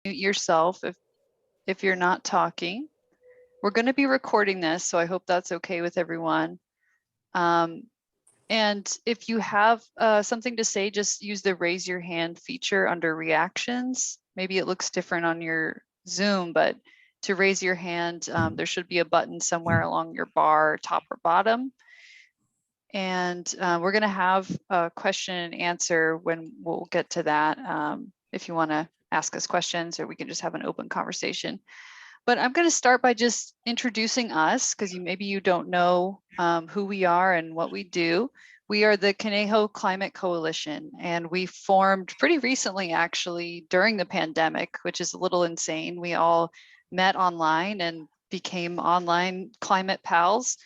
mute yourself if you're not talking. We're going to be recording this, so I hope that's okay with everyone. And if you have something to say, just use the raise your hand feature under reactions. Maybe it looks different on your Zoom, but to raise your hand, there should be a button somewhere along your bar, top or bottom. And we're going to have a question and answer when we'll get to that. If you want to ask us questions, or we can just have an open conversation. But I'm going to start by just introducing us, because maybe you don't know who we are and what we do. We are the Conejo Climate Coalition, and we formed pretty recently, actually, during the pandemic, which is a little insane. We all met online and became online climate pals.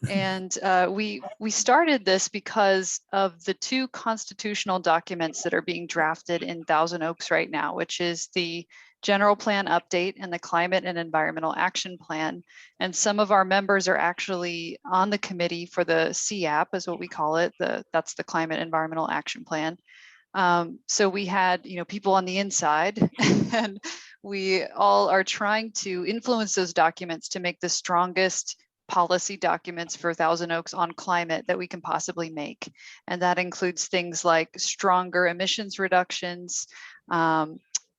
And we started this because of the two constitutional documents that are being drafted in Thousand Oaks right now, which is the General Plan Update and the Climate and Environmental Action Plan. And some of our members are actually on the committee for the CAP, is what we call it. That's the Climate Environmental Action Plan. So we had, people on the inside, and we all are trying to influence those documents to make the strongest policy documents for Thousand Oaks on climate that we can possibly make. And that includes things like stronger emissions reductions.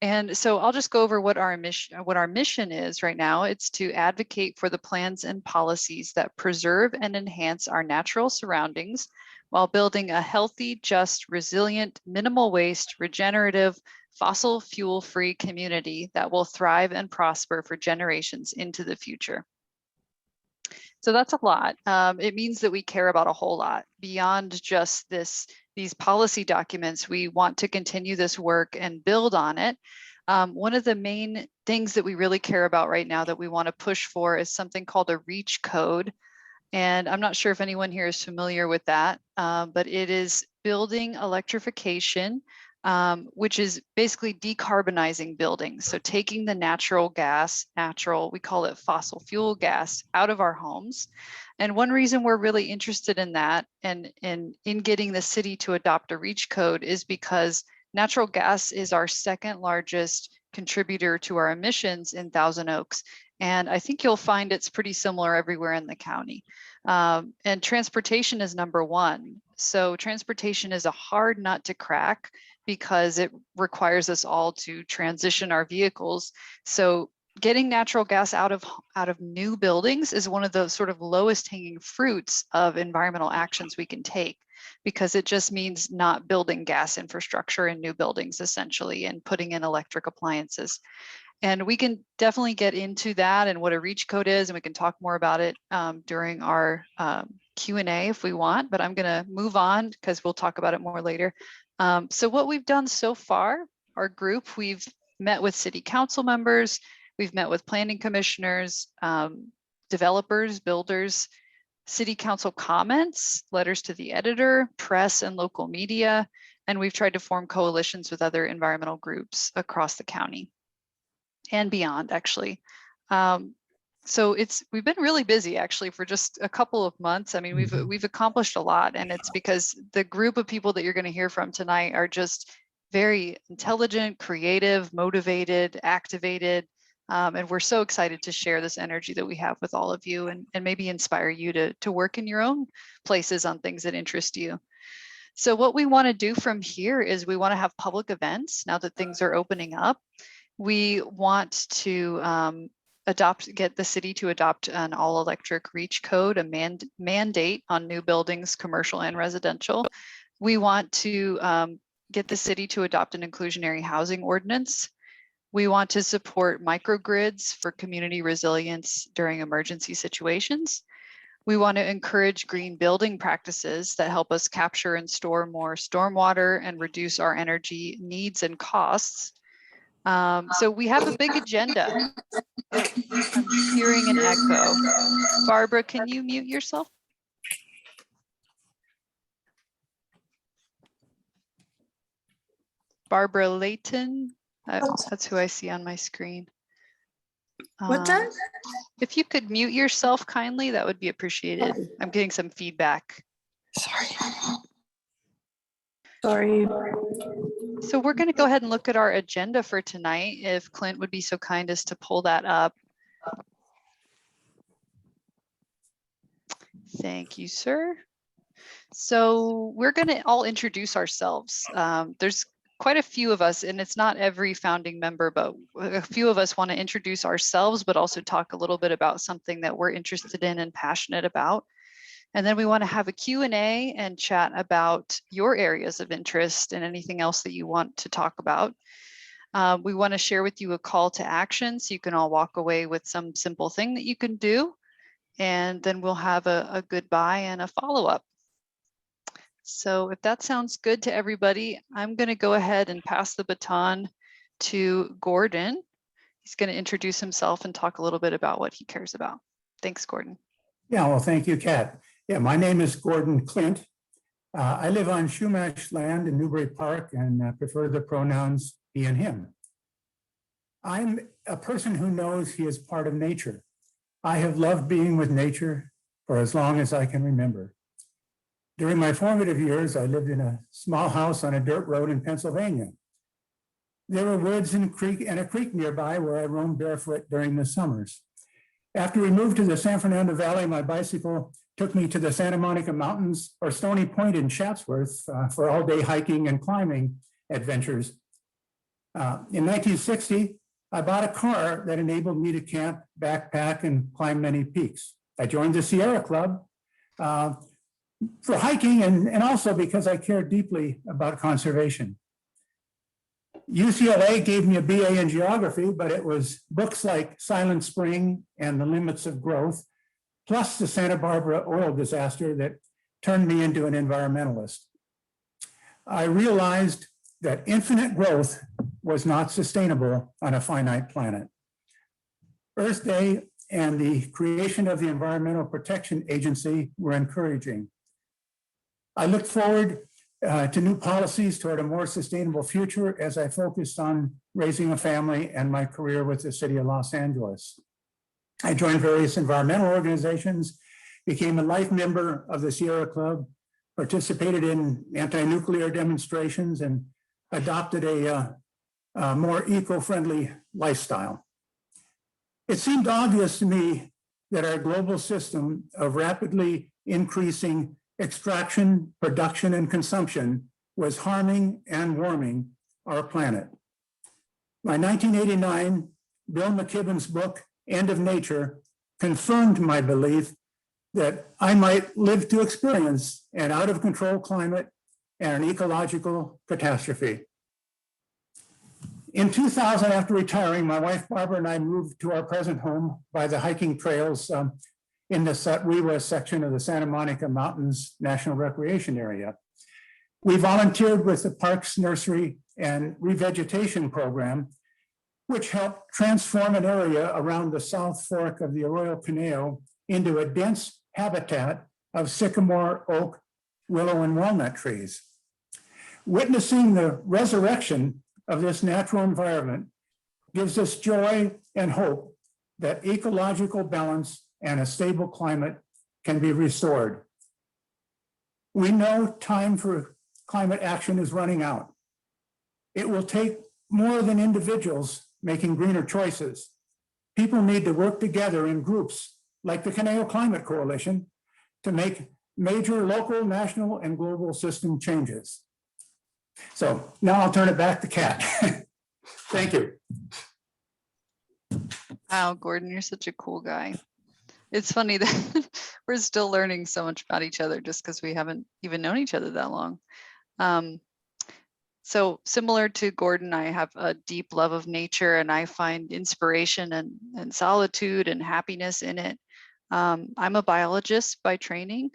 And so I'll just go over what our mission is right now. It's to advocate for the plans and policies that preserve and enhance our natural surroundings while building a healthy, just, resilient, minimal waste, regenerative, fossil fuel-free community that will thrive and prosper for generations into the future. So that's a lot. It means that we care about a whole lot beyond just these policy documents. We want to continue this work and build on it. One of the main things that we really care about right now that we want to push for is something called a REACH code. And I'm not sure if anyone here is familiar with that, but it is building electrification, which is basically decarbonizing buildings. So taking the we call it fossil fuel gas, out of our homes. And one reason we're really interested in that and in getting the city to adopt a REACH code is because natural gas is our second largest contributor to our emissions in Thousand Oaks. And I think you'll find it's pretty similar everywhere in the county. And transportation is number one. So transportation is a hard nut to crack because it requires us all to transition our vehicles. So getting natural gas out of new buildings is one of the sort of lowest hanging fruits of environmental actions we can take, because it just means not building gas infrastructure in new buildings, essentially, and putting in electric appliances. And we can definitely get into that and what a REACH code is, and we can talk more about it during our Q&A if we want, but I'm gonna move on because we'll talk about it more later. So what we've done so far, our group, we've met with city council members, we've met with planning commissioners, developers, builders, city council comments, letters to the editor, press and local media, and we've tried to form coalitions with other environmental groups across the county and beyond, actually. So we've been really busy actually for just a couple of months. I mean, we've accomplished a lot, and it's because the group of people that you're going to hear from tonight are just very intelligent, creative, motivated, activated, and we're so excited to share this energy that we have with all of you and maybe inspire you to work in your own places on things that interest you. So what we want to do from here is we want to have public events now that things are opening up. We want to get the city to adopt an all-electric REACH code, a mandate on new buildings, commercial and residential. We want to get the city to adopt an inclusionary housing ordinance. We want to support microgrids for community resilience during emergency situations. We want to encourage green building practices that help us capture and store more stormwater and reduce our energy needs and costs. So we have a big agenda. Oh, I'm hearing an echo. Barbara, can you mute yourself? Barbara Layton, that's who I see on my screen. What time? If you could mute yourself kindly, that would be appreciated. I'm getting some feedback. Sorry. So we're going to go ahead and look at our agenda for tonight. If Clint would be so kind as to pull that up. Thank you, sir. So we're going to all introduce ourselves. There's quite a few of us, and it's not every founding member, but a few of us want to introduce ourselves, but also talk a little bit about something that we're interested in and passionate about. And then we want to have a Q&A and chat about your areas of interest and anything else that you want to talk about. We want to share with you a call to action so you can all walk away with some simple thing that you can do. And then we'll have a goodbye and a follow-up. So if that sounds good to everybody, I'm going to go ahead and pass the baton to Gordon. He's going to introduce himself and talk a little bit about what he cares about. Thanks, Gordon. Yeah, well, thank you, Kat. Yeah, my name is Gordon Clint. I live on Shumash land in Newbury Park and prefer the pronouns he and him. I'm a person who knows he is part of nature. I have loved being with nature for as long as I can remember. During my formative years, I lived in a small house on a dirt road in Pennsylvania. There were woods and a creek nearby where I roamed barefoot during the summers. After we moved to the San Fernando Valley, my bicycle took me to the Santa Monica Mountains or Stony Point in Chatsworth for all-day hiking and climbing adventures. In 1960, I bought a car that enabled me to camp, backpack, and climb many peaks. I joined the Sierra Club for hiking and also because I care deeply about conservation. UCLA gave me a BA in geography, but it was books like Silent Spring and The Limits of Growth, plus the Santa Barbara oil disaster that turned me into an environmentalist. I realized that infinite growth was not sustainable on a finite planet. Earth Day and the creation of the Environmental Protection Agency were encouraging. I looked forward to new policies toward a more sustainable future as I focused on raising a family and my career with the city of Los Angeles. I joined various environmental organizations, became a life member of the Sierra Club, participated in anti-nuclear demonstrations, and adopted a more eco-friendly lifestyle. It seemed obvious to me that our global system of rapidly increasing extraction, production, and consumption was harming and warming our planet. My 1989 Bill McKibben's book, End of Nature, confirmed my belief that I might live to experience an out-of-control climate and an ecological catastrophe. In 2000, after retiring, my wife Barbara and I moved to our present home by the hiking trails in the Satwiwa section of the Santa Monica Mountains National Recreation Area. We volunteered with the Parks Nursery and Revegetation Program, which helped transform an area around the South Fork of the Arroyo Conejo into a dense habitat of sycamore, oak, willow, and walnut trees. Witnessing the resurrection of this natural environment gives us joy and hope that ecological balance and a stable climate can be restored. We know time for climate action is running out. It will take more than individuals making greener choices. People need to work together in groups like the Conejo Climate Coalition to make major local, national, and global system changes. So now I'll turn it back to Kat. Thank you. Wow, Gordon, you're such a cool guy. It's funny that we're still learning so much about each other just because we haven't even known each other that long. So similar to Gordon, I have a deep love of nature and I find inspiration and solitude and happiness in it. I'm a biologist by training,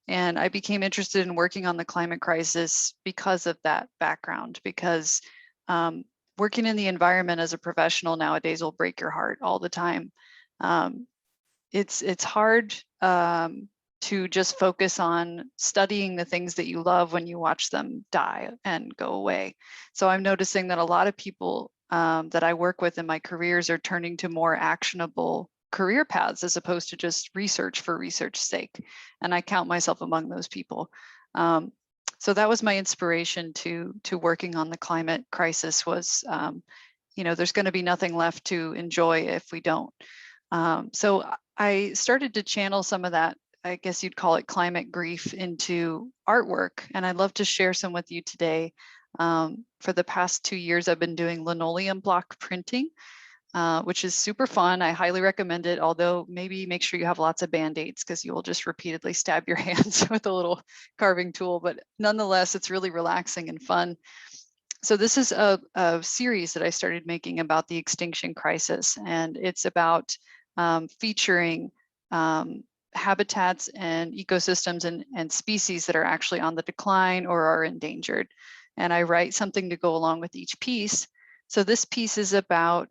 and I became interested in working on the climate crisis because of that background, because working in the environment as a professional nowadays will break your heart all the time. It's hard to just focus on studying the things that you love when you watch them die and go away. So I'm noticing that a lot of people that I work with in my careers are turning to more actionable career paths as opposed to just research for research's sake. And I count myself among those people. So that was my inspiration to working on the climate crisis was, there's going to be nothing left to enjoy if we don't. So I started to channel some of that, I guess you'd call it climate grief, into artwork. And I'd love to share some with you today. For the past 2 years, I've been doing linoleum block printing, which is super fun. I highly recommend it, although maybe make sure you have lots of Band-Aids because you will just repeatedly stab your hands with a little carving tool. But nonetheless, it's really relaxing and fun. So this is a series that I started making about the extinction crisis, and it's about featuring habitats and ecosystems and species that are actually on the decline or are endangered. And I write something to go along with each piece. So this piece is about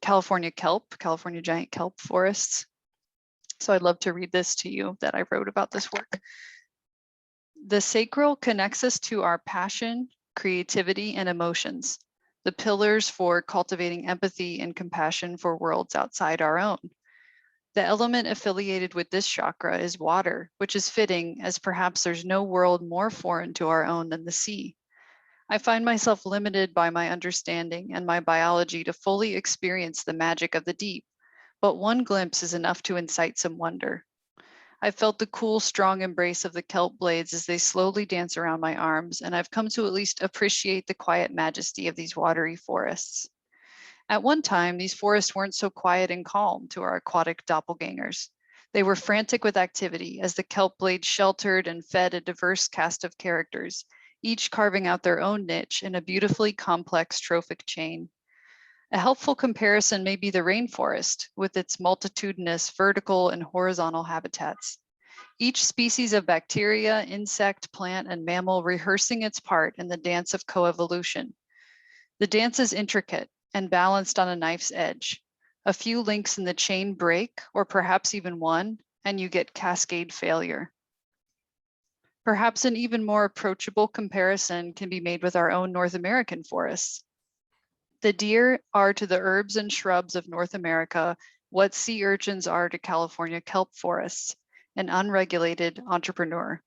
California kelp, California giant kelp forests. So I'd love to read this to you that I wrote about this work. The sacral connects us to our passion, creativity, and emotions, the pillars for cultivating empathy and compassion for worlds outside our own. The element affiliated with this chakra is water, which is fitting, as perhaps there's no world more foreign to our own than the sea. I find myself limited by my understanding and my biology to fully experience the magic of the deep, but one glimpse is enough to incite some wonder. I felt the cool, strong embrace of the kelp blades as they slowly dance around my arms, and I've come to at least appreciate the quiet majesty of these watery forests. At one time, these forests weren't so quiet and calm to our aquatic doppelgangers. They were frantic with activity as the kelp blades sheltered and fed a diverse cast of characters, each carving out their own niche in a beautifully complex trophic chain. A helpful comparison may be the rainforest, with its multitudinous vertical and horizontal habitats. Each species of bacteria, insect, plant, and mammal rehearsing its part in the dance of coevolution. The dance is intricate and balanced on a knife's edge. A few links in the chain break, or perhaps even one, and you get cascade failure. Perhaps an even more approachable comparison can be made with our own North American forests. The deer are to the herbs and shrubs of North America what sea urchins are to California kelp forests, an unregulated entrepreneur.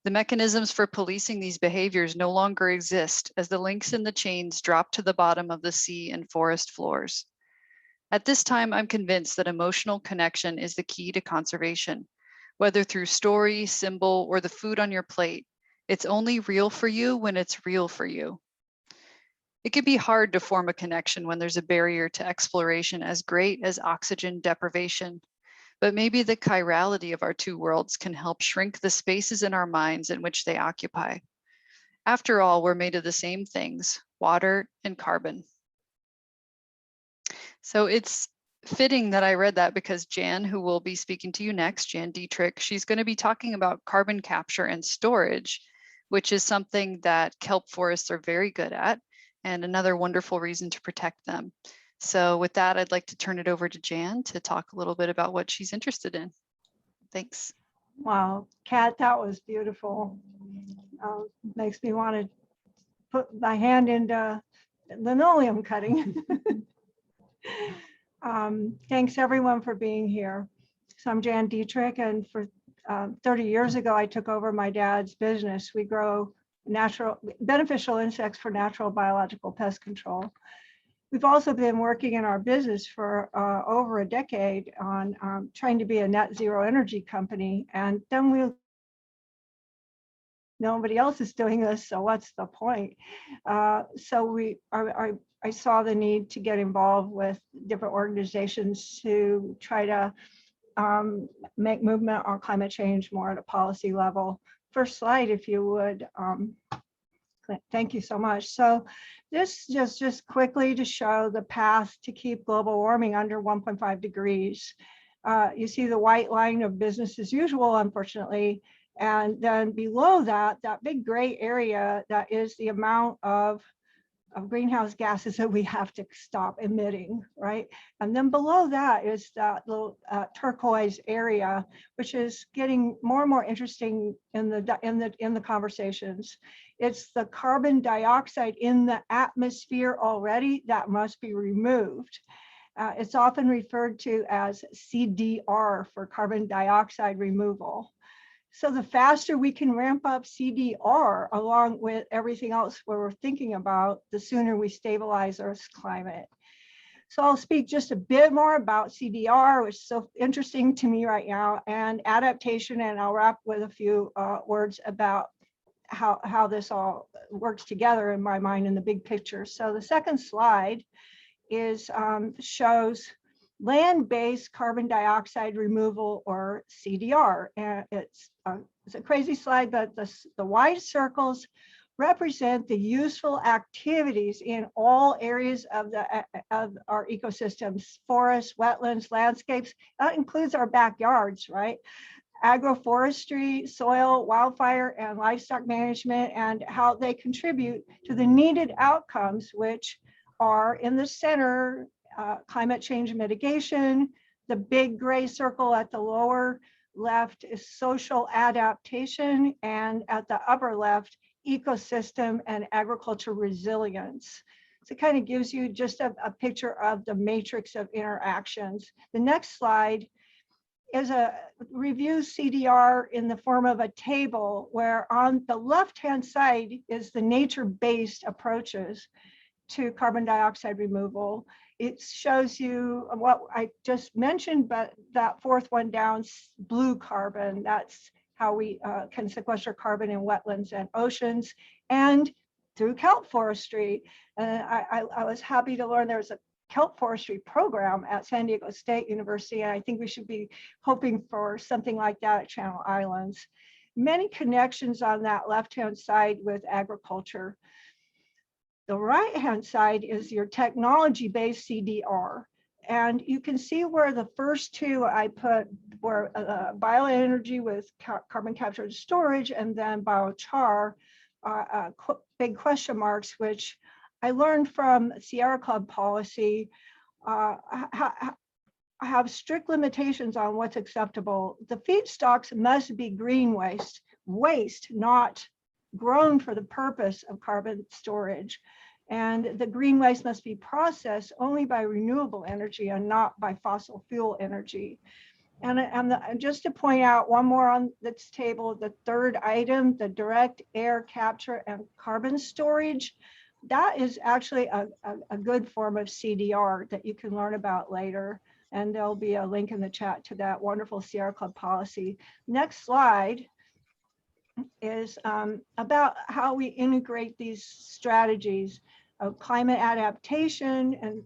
The mechanisms for policing these behaviors no longer exist as the links in the chains drop to the bottom of the sea and forest floors. At this time, I'm convinced that emotional connection is the key to conservation. Whether through story, symbol, or the food on your plate, it's only real for you when it's real for you. It can be hard to form a connection when there's a barrier to exploration as great as oxygen deprivation. But maybe the chirality of our two worlds can help shrink the spaces in our minds in which they occupy. After all, we're made of the same things, water and carbon. So it's fitting that I read that because Jan, who will be speaking to you next, Jan Dietrich, she's going to be talking about carbon capture and storage, which is something that kelp forests are very good at, and another wonderful reason to protect them. So with that, I'd like to turn it over to Jan to talk a little bit about what she's interested in. Thanks. Wow, Kat, that was beautiful. Makes me want to put my hand into linoleum cutting. Thanks everyone for being here. So I'm Jan Dietrich, and for 30 years ago, I took over my dad's business. We grow beneficial insects for natural biological pest control. We've also been working in our business for over a decade on trying to be a net zero energy company. And then nobody else is doing this, so what's the point? So I saw the need to get involved with different organizations to try to make movement on climate change more at a policy level. First slide, if you would. Thank you so much. So this just quickly to show the path to keep global warming under 1.5 degrees. You see the white line of business as usual, unfortunately. And then below that, that big gray area, that is the amount of greenhouse gases that we have to stop emitting, right? And then below that is that little turquoise area, which is getting more and more interesting in the conversations. It's the carbon dioxide in the atmosphere already that must be removed. It's often referred to as CDR for carbon dioxide removal. So the faster we can ramp up CDR along with everything else we're thinking about, the sooner we stabilize Earth's climate. So I'll speak just a bit more about CDR, which is so interesting to me right now, and adaptation, and I'll wrap with a few words about how this all works together in my mind in the big picture. So the second slide is shows land-based carbon dioxide removal, or CDR. And it's a crazy slide, but the wide circles represent the useful activities in all areas of our ecosystems: forests, wetlands, landscapes. That includes our backyards, right? Agroforestry, soil, wildfire, and livestock management, and how they contribute to the needed outcomes, which are in the center: climate change mitigation. The big gray circle at the lower left is social adaptation, and at the upper left, ecosystem and agriculture resilience. So it kind of gives you just a picture of the matrix of interactions. The next slide is a review CDR in the form of a table, where on the left-hand side is the nature-based approaches to carbon dioxide removal. It shows you what I just mentioned, but that fourth one down, blue carbon, that's how we can sequester carbon in wetlands and oceans, and through kelp forestry. I was happy to learn there's a kelp forestry program at San Diego State University, and I think we should be hoping for something like that at Channel Islands. Many connections on that left-hand side with agriculture. The right-hand side is your technology-based CDR. And you can see where the first two I put were bioenergy with carbon capture and storage, and then biochar, big question marks, which I learned from Sierra Club policy have strict limitations on what's acceptable. The feedstocks must be green waste, not grown for the purpose of carbon storage. And the green waste must be processed only by renewable energy and not by fossil fuel energy. And just to point out one more on this table, the third item, the direct air capture and carbon storage, that is actually a good form of CDR that you can learn about later. And there'll be a link in the chat to that wonderful Sierra Club policy. Next slide is about how we integrate these strategies of climate adaptation and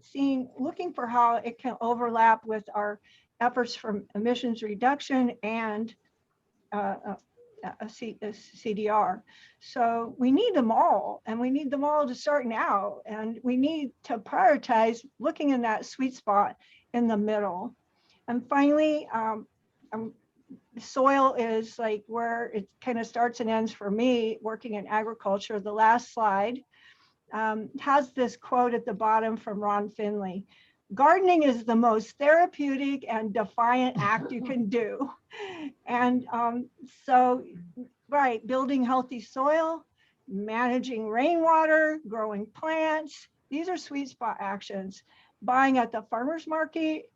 looking for how it can overlap with our efforts from emissions reduction and CDR. So we need them all, and we need them all to start now, and we need to prioritize looking in that sweet spot in the middle. And finally, soil is like where it kind of starts and ends for me working in agriculture. The last slide has this quote at the bottom from Ron Finley: "Gardening is the most therapeutic and defiant act you can do." And so, right, building healthy soil, managing rainwater, growing plants, these are sweet spot actions. Buying at the farmer's market,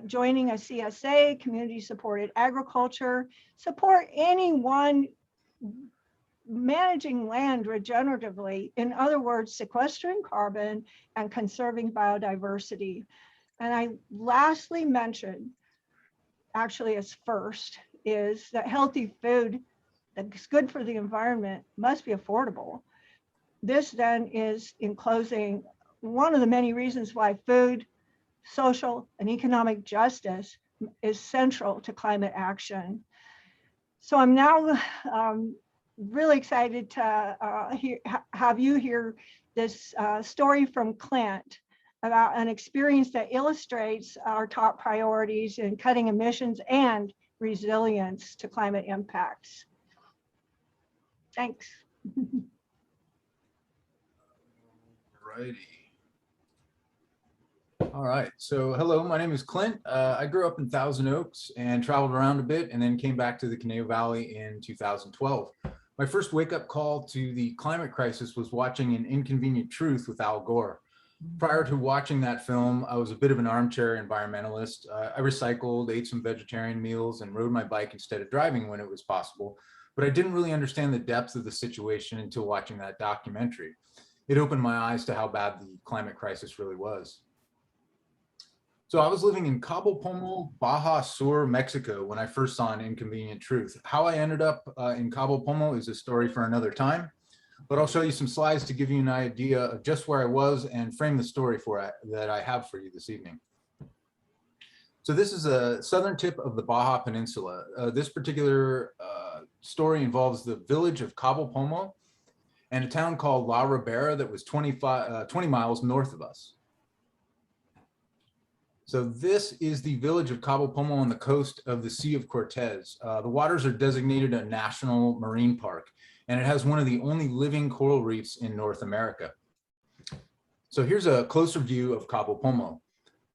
joining a CSA, community supported agriculture, support anyone managing land regeneratively. In other words, sequestering carbon and conserving biodiversity. And I lastly mentioned, actually as first, is that healthy food that's good for the environment must be affordable. This then is, in closing, one of the many reasons why food, social, and economic justice is central to climate action. So I'm now really excited to have you hear this story from Clint about an experience that illustrates our top priorities in cutting emissions and resilience to climate impacts. Thanks. Righty. All right, so hello, my name is Clint. I grew up in Thousand Oaks and traveled around a bit and then came back to the Conejo Valley in 2012. My first wake-up call to the climate crisis was watching An Inconvenient Truth with Al Gore. Prior to watching that film, I was a bit of an armchair environmentalist. I recycled, ate some vegetarian meals, and rode my bike instead of driving when it was possible. But I didn't really understand the depth of the situation until watching that documentary. It opened my eyes to how bad the climate crisis really was. So I was living in Cabo Pomo, Baja Sur, Mexico, when I first saw An Inconvenient Truth. How I ended up in Cabo Pomo is a story for another time, but I'll show you some slides to give you an idea of just where I was and frame the story that I have for you this evening. So this is a southern tip of the Baja Peninsula. This particular story involves the village of Cabo Pomo and a town called La Ribera that was 20 miles north of us. So this is the village of Cabo Pomo on the coast of the Sea of Cortez. The waters are designated a national marine park, and it has one of the only living coral reefs in North America. So here's a closer view of Cabo Pomo.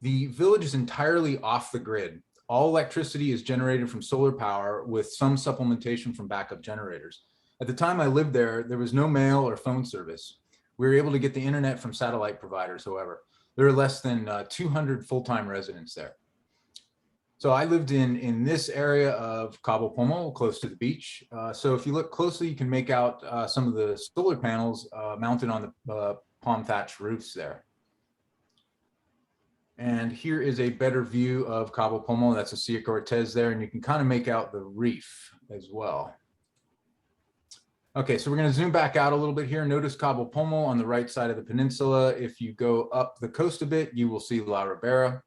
The village is entirely off the grid. All electricity is generated from solar power with some supplementation from backup generators. At the time I lived there, there was no mail or phone service. We were able to get the internet from satellite providers, however. There are less than 200 full-time residents there. So I lived in this area of Cabo Pomo, close to the beach. So if you look closely, you can make out some of the solar panels mounted on the palm thatched roofs there. And here is a better view of Cabo Pomo. That's the Sea of Cortez there, and you can kind of make out the reef as well. Okay, so we're going to zoom back out a little bit here. Notice Cabo Pomo on the right side of the peninsula. If you go up the coast a bit, you will see La Ribera.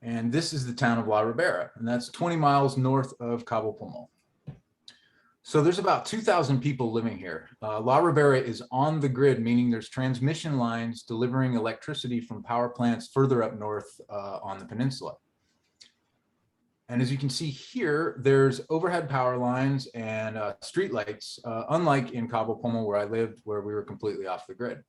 And this is the town of La Ribera, and that's 20 miles north of Cabo Pomo. So there's about 2,000 people living here. La Ribera is on the grid, meaning there's transmission lines delivering electricity from power plants further up north on the peninsula. And as you can see here, there's overhead power lines and street lights, unlike in Cabo Pomo where I lived, where we were completely off the grid.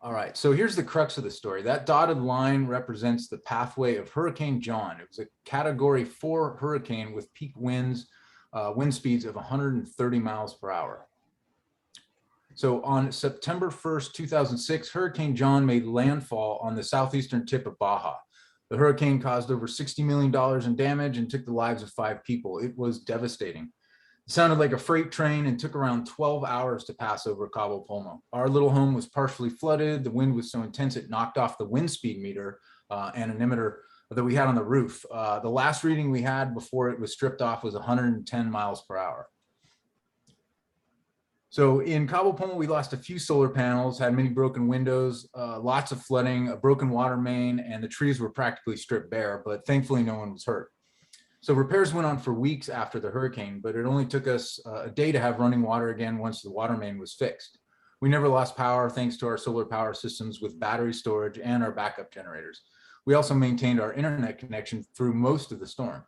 All right, so here's the crux of the story. That dotted line represents the pathway of Hurricane John. It was a Category 4 hurricane with peak winds, wind speeds of 130 miles per hour. So on September 1st, 2006, Hurricane John made landfall on the southeastern tip of Baja. The hurricane caused over $60 million in damage and took the lives of 5 people. It was devastating. It sounded like a freight train and took around 12 hours to pass over Cabo Pomo. Our little home was partially flooded. The wind was so intense it knocked off the wind speed meter and an emitter that we had on the roof. The last reading we had before it was stripped off was 110 miles per hour. So in Cabo Pomo, we lost a few solar panels, had many broken windows, lots of flooding, a broken water main, and the trees were practically stripped bare, but thankfully no one was hurt. So repairs went on for weeks after the hurricane, but it only took us a day to have running water again once the water main was fixed. We never lost power thanks to our solar power systems with battery storage and our backup generators. We also maintained our internet connection through most of the storm.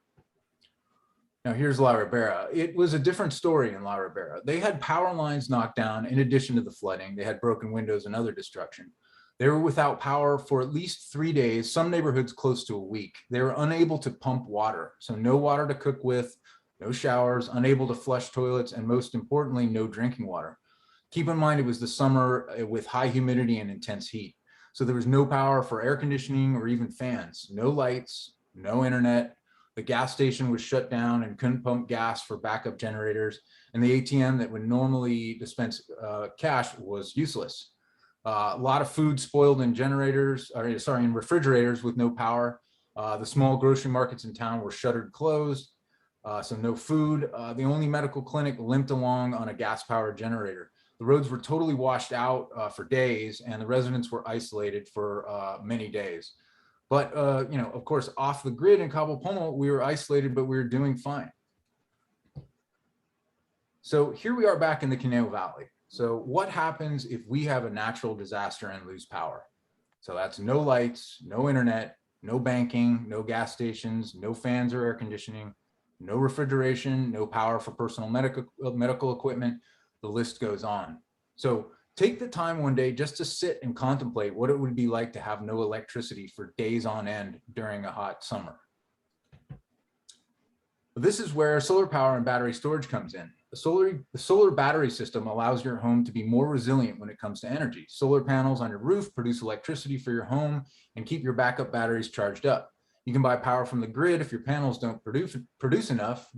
Now here's La Ribera. It was a different story in La Ribera. They had power lines knocked down in addition to the flooding. They had broken windows and other destruction. They were without power for at least 3 days, some neighborhoods close to a week. They were unable to pump water, so no water to cook with, no showers, unable to flush toilets, and most importantly, no drinking water. Keep in mind, it was the summer with high humidity and intense heat. So there was no power for air conditioning or even fans, no lights, no internet. The gas station was shut down and couldn't pump gas for backup generators. And the ATM that would normally dispense cash was useless. A lot of food spoiled in in refrigerators with no power. The small grocery markets in town were shuttered closed, so no food. The only medical clinic limped along on a gas-powered generator. The roads were totally washed out for days, and the residents were isolated for many days. But, of course, off the grid in Cabo Pomo, we were isolated, but we were doing fine. So here we are back in the Conejo Valley. So what happens if we have a natural disaster and lose power? So that's no lights, no internet, no banking, no gas stations, no fans or air conditioning, no refrigeration, no power for personal medical equipment. The list goes on. So take the time one day just to sit and contemplate what it would be like to have no electricity for days on end during a hot summer. This is where solar power and battery storage comes in. The solar battery system allows your home to be more resilient when it comes to energy. Solar panels on your roof produce electricity for your home and keep your backup batteries charged up. You can buy power from the grid if your panels don't produce enough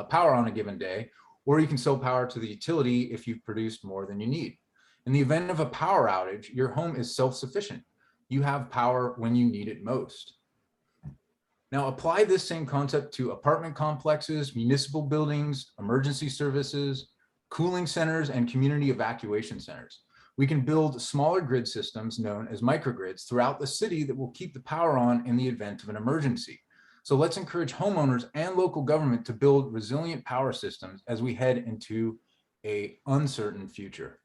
power on a given day, or you can sell power to the utility if you've produced more than you need. In the event of a power outage, your home is self-sufficient. You have power when you need it most. Now apply this same concept to apartment complexes, municipal buildings, emergency services, cooling centers, and community evacuation centers. We can build smaller grid systems known as microgrids throughout the city that will keep the power on in the event of an emergency. So let's encourage homeowners and local government to build resilient power systems as we head into an uncertain future.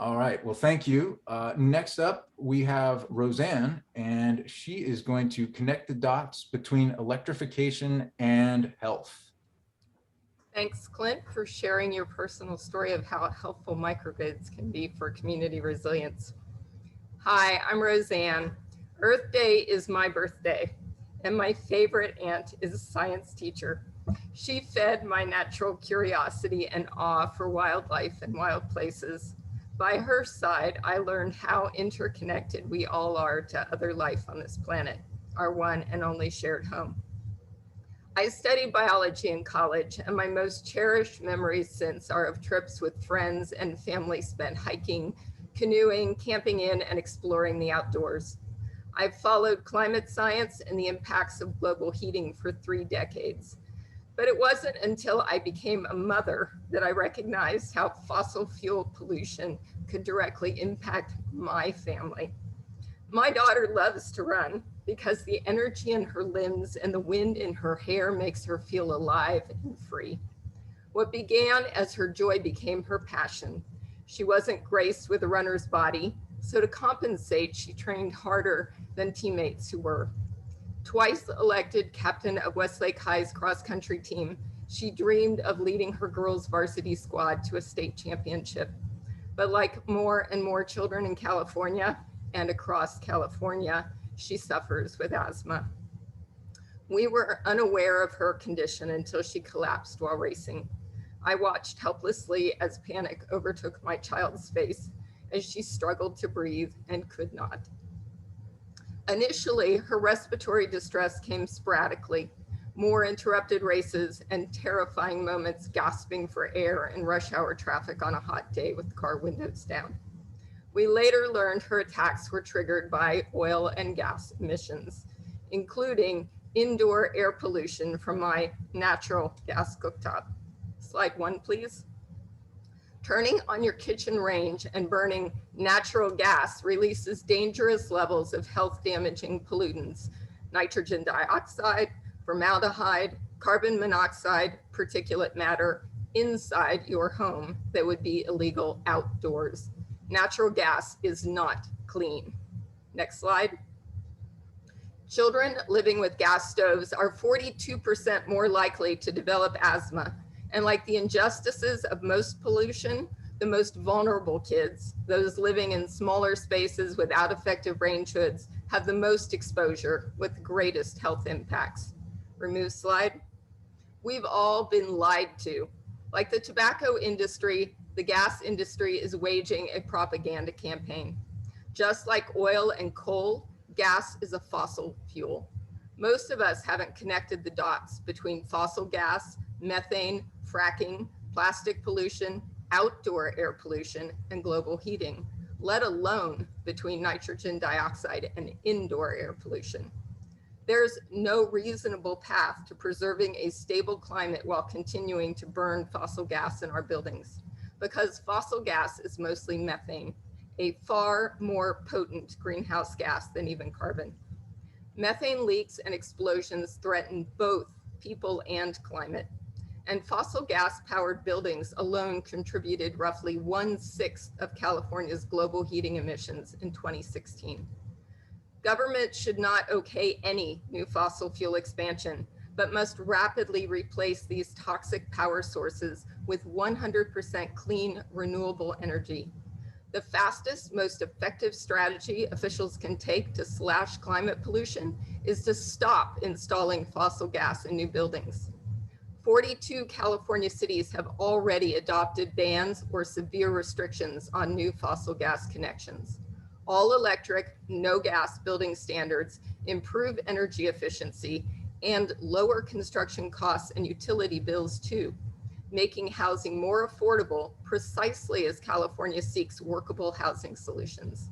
All right, well, thank you. Next up, we have Roseanne, and she is going to connect the dots between electrification and health. Thanks, Clint, for sharing your personal story of how helpful microgrids can be for community resilience. Hi, I'm Roseanne. Earth Day is my birthday, and my favorite aunt is a science teacher. She fed my natural curiosity and awe for wildlife and wild places. By her side, I learned how interconnected we all are to other life on this planet, our one and only shared home. I studied biology in college, and my most cherished memories since are of trips with friends and family spent hiking, canoeing, camping in, and exploring the outdoors. I've followed climate science and the impacts of global heating for 3 decades. But it wasn't until I became a mother that I recognized how fossil fuel pollution could directly impact my family. My daughter loves to run because the energy in her limbs and the wind in her hair makes her feel alive and free. What began as her joy became her passion. She wasn't graced with a runner's body, so to compensate, she trained harder than teammates who were. Twice elected captain of Westlake High's cross-country team, she dreamed of leading her girls' varsity squad to a state championship. But like more and more children in California and across California, she suffers with asthma. We were unaware of her condition until she collapsed while racing. I watched helplessly as panic overtook my child's face as she struggled to breathe and could not. Initially, her respiratory distress came sporadically, more interrupted races and terrifying moments gasping for air in rush hour traffic on a hot day with car windows down. We later learned her attacks were triggered by oil and gas emissions, including indoor air pollution from my natural gas cooktop. Slide 1, please. Turning on your kitchen range and burning natural gas releases dangerous levels of health-damaging pollutants, nitrogen dioxide, formaldehyde, carbon monoxide, particulate matter inside your home that would be illegal outdoors. Natural gas is not clean. Next slide. Children living with gas stoves are 42% more likely to develop asthma. And like the injustices of most pollution, the most vulnerable kids, those living in smaller spaces without effective range hoods, have the most exposure with the greatest health impacts. Remove slide. We've all been lied to. Like the tobacco industry, the gas industry is waging a propaganda campaign. Just like oil and coal, gas is a fossil fuel. Most of us haven't connected the dots between fossil gas, methane, fracking, plastic pollution, outdoor air pollution, and global heating, let alone between nitrogen dioxide and indoor air pollution. There's no reasonable path to preserving a stable climate while continuing to burn fossil gas in our buildings, because fossil gas is mostly methane, a far more potent greenhouse gas than even carbon. Methane leaks and explosions threaten both people and climate. And fossil gas powered buildings alone contributed roughly 1/6 of California's global heating emissions in 2016. Government should not okay any new fossil fuel expansion, but must rapidly replace these toxic power sources with 100% clean, renewable energy. The fastest, most effective strategy officials can take to slash climate pollution is to stop installing fossil gas in new buildings. 42 California cities have already adopted bans or severe restrictions on new fossil gas connections. All electric, no gas building standards improve energy efficiency and lower construction costs and utility bills too, making housing more affordable precisely as California seeks workable housing solutions.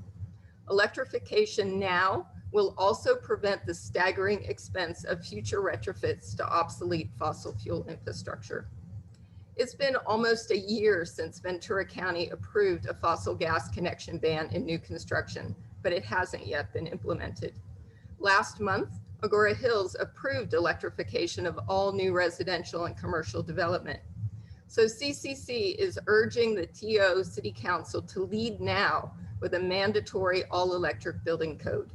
Electrification now will also prevent the staggering expense of future retrofits to obsolete fossil fuel infrastructure. It's been almost a year since Ventura County approved a fossil gas connection ban in new construction, but it hasn't yet been implemented. Last month, Agora Hills approved electrification of all new residential and commercial development. So CCC is urging the TO City Council to lead now with a mandatory all-electric building code.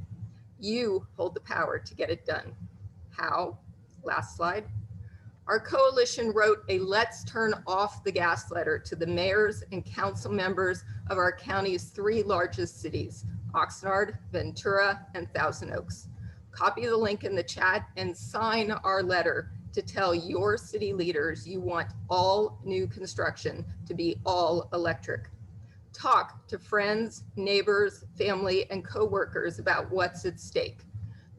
You hold the power to get it done. How? Last slide. Our coalition wrote a let's turn off the gas letter to the mayors and council members of our county's 3 largest cities, Oxnard, Ventura, and Thousand Oaks. Copy the link in the chat and sign our letter to tell your city leaders you want all new construction to be all electric. Talk to friends, neighbors, family, and coworkers about what's at stake.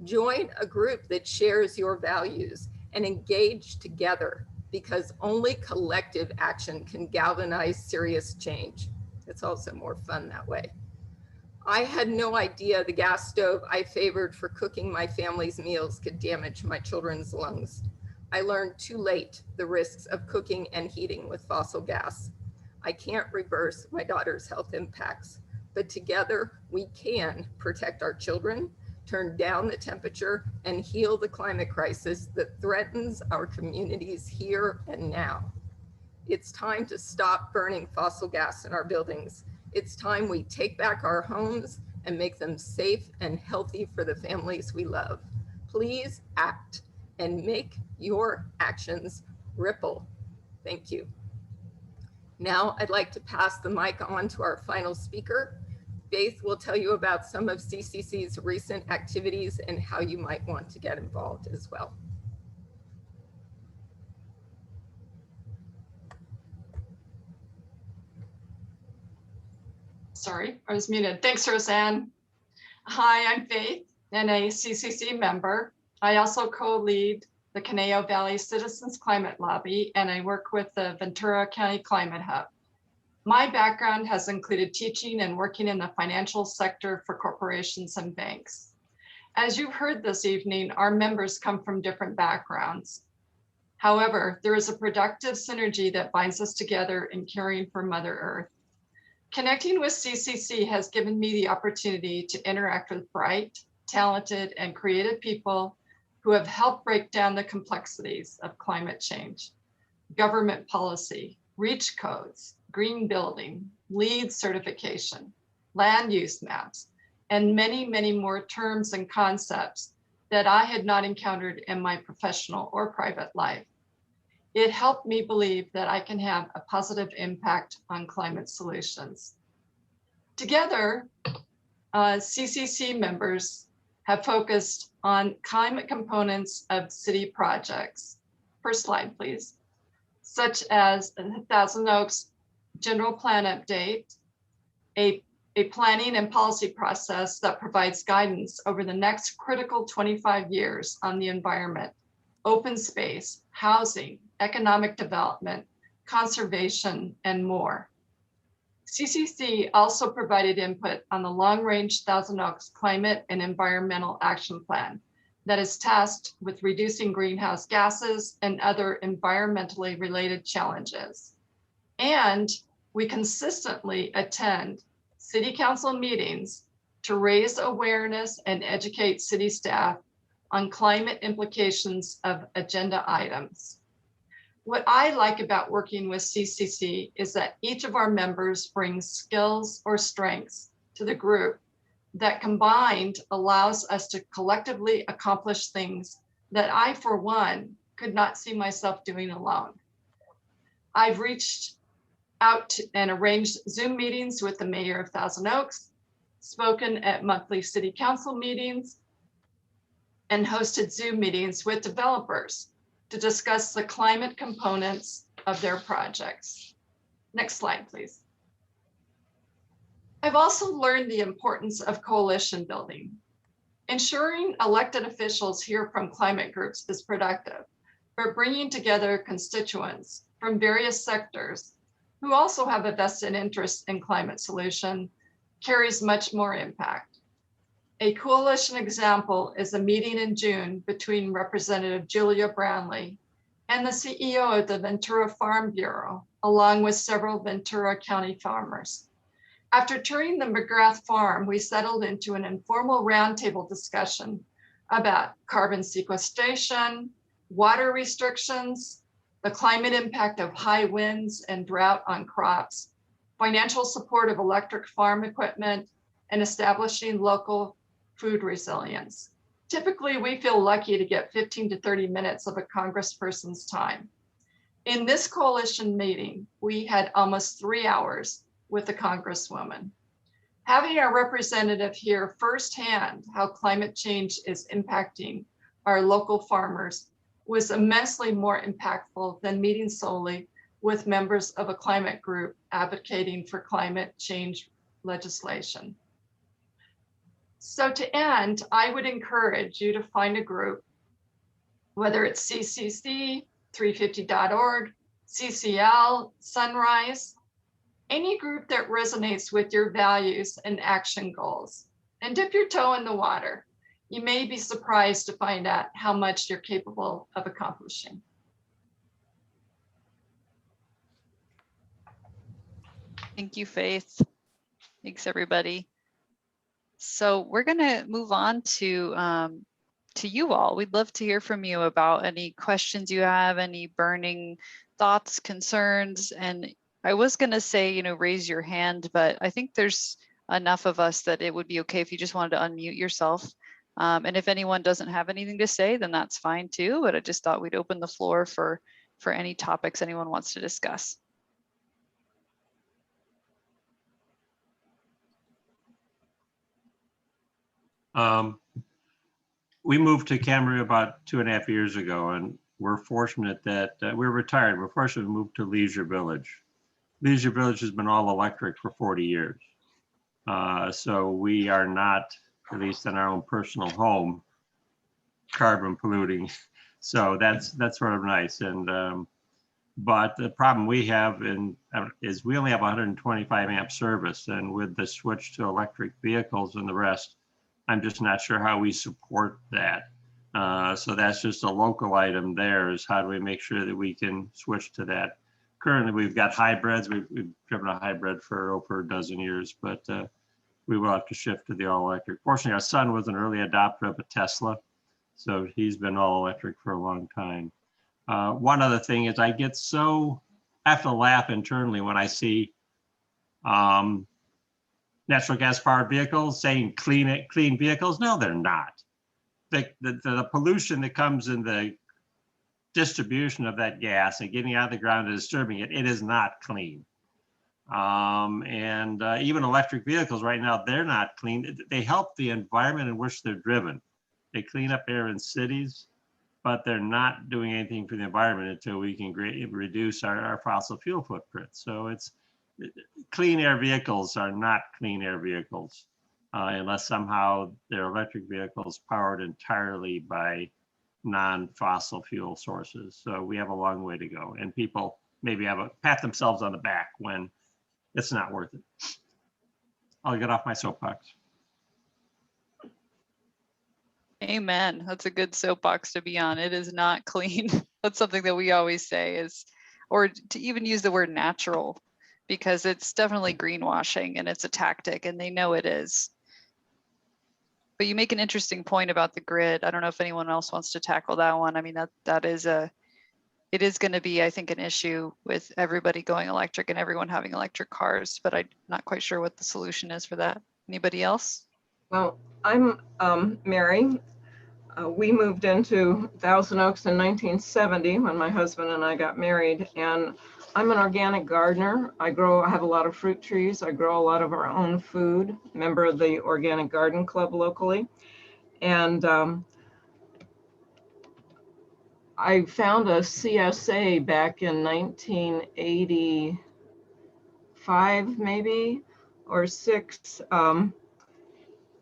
Join a group that shares your values and engage together, because only collective action can galvanize serious change. It's also more fun that way. I had no idea the gas stove I favored for cooking my family's meals could damage my children's lungs. I learned too late the risks of cooking and heating with fossil gas. I can't reverse my daughter's health impacts, but together we can protect our children, turn down the temperature, and heal the climate crisis that threatens our communities here and now. It's time to stop burning fossil gas in our buildings. It's time we take back our homes and make them safe and healthy for the families we love. Please act and make your actions ripple. Thank you. Now I'd like to pass the mic on to our final speaker. Faith will tell you about some of CCC's recent activities and how you might want to get involved as well. Sorry, I was muted. Thanks, Roseanne. Hi, I'm Faith and a CCC member. I also co-lead the Conejo Valley Citizens Climate Lobby, and I work with the Ventura County Climate Hub. My background has included teaching and working in the financial sector for corporations and banks. As you've heard this evening, our members come from different backgrounds. However, there is a productive synergy that binds us together in caring for Mother Earth. Connecting with CCC has given me the opportunity to interact with bright, talented, and creative people who have helped break down the complexities of climate change, government policy, REACH codes, green building, LEED certification, land use maps, and many, many more terms and concepts that I had not encountered in my professional or private life. It helped me believe that I can have a positive impact on climate solutions. Together, CCC members have focused on climate components of city projects. First slide, please. Such as the Thousand Oaks General Plan Update, a planning and policy process that provides guidance over the next critical 25 years on the environment, open space, housing, economic development, conservation, and more. CCC also provided input on the long-range Thousand Oaks Climate and Environmental Action Plan that is tasked with reducing greenhouse gases and other environmentally related challenges. And we consistently attend City Council meetings to raise awareness and educate city staff on climate implications of agenda items. What I like about working with CCC is that each of our members brings skills or strengths to the group that combined allows us to collectively accomplish things that I, for one, could not see myself doing alone. I've reached out and arranged Zoom meetings with the mayor of Thousand Oaks, spoken at monthly city council meetings, and hosted Zoom meetings with developers to discuss the climate components of their projects. Next slide, please. I've also learned the importance of coalition building. Ensuring elected officials hear from climate groups is productive, but bringing together constituents from various sectors who also have a vested interest in climate solution carries much more impact. A coalition example is a meeting in June between Representative Julia Brownlee and the CEO of the Ventura Farm Bureau, along with several Ventura County farmers. After touring the McGrath farm, we settled into an informal roundtable discussion about carbon sequestration, water restrictions, the climate impact of high winds and drought on crops, financial support of electric farm equipment, and establishing local food resilience. Typically, we feel lucky to get 15 to 30 minutes of a congressperson's time. In this coalition meeting, we had almost 3 hours with the congresswoman. Having our representative hear firsthand how climate change is impacting our local farmers was immensely more impactful than meeting solely with members of a climate group advocating for climate change legislation. So to end, I would encourage you to find a group, whether it's CCC, 350.org, CCL, Sunrise, any group that resonates with your values and action goals, and dip your toe in the water. You may be surprised to find out how much you're capable of accomplishing. Thank you, Faith. Thanks, everybody. So we're going to move on to you all. We'd love to hear from you about any questions you have, any burning thoughts, concerns. And I was going to say, raise your hand, but I think there's enough of us that it would be okay if you just wanted to unmute yourself. And if anyone doesn't have anything to say, then that's fine too. But I just thought we'd open the floor for any topics anyone wants to discuss. We moved to Camarillo about 2.5 years ago, and we're fortunate that we're retired. We're fortunate to move to Leisure Village. Leisure Village has been all electric for 40 years. So we are not, at least in our own personal home, carbon polluting. So that's sort of nice. And but the problem we have is we only have 125 amp service, and with the switch to electric vehicles and the rest, I'm just not sure how we support that. So that's just a local item there, is how do we make sure that we can switch to that. Currently, we've got hybrids. We've driven a hybrid for over a dozen years, but we will have to shift to the all electric. Fortunately, our son was an early adopter of a Tesla, so he's been all electric for a long time. One other thing is I have to laugh internally when I see natural gas powered vehicles saying clean vehicles. No, they're not. The pollution that comes in the distribution of that gas and getting out of the ground and disturbing it is not clean. Even electric vehicles right now, they're not clean. They help the environment in which they're driven. They clean up air in cities, but they're not doing anything for the environment until we can reduce our fossil fuel footprint. So clean air vehicles are not clean air vehicles unless somehow they're electric vehicles powered entirely by non-fossil fuel sources. So we have a long way to go, and people maybe pat themselves on the back when it's not worth it. I'll get off my soapbox. Amen. That's a good soapbox to be on. It is not clean. That's something that we always say or to even use the word natural, because it's definitely greenwashing and it's a tactic, and they know it is. But you make an interesting point about the grid. I don't know if anyone else wants to tackle that one. I mean, it is going to be, I think, an issue with everybody going electric and everyone having electric cars, but I'm not quite sure what the solution is for that. Anybody else? Well, I'm Mary. We moved into Thousand Oaks in 1970 when my husband and I got married, and I'm an organic gardener. I have a lot of fruit trees. I grow a lot of our own food, member of the Organic Garden Club locally. And I found a CSA back in 1985, maybe, or six.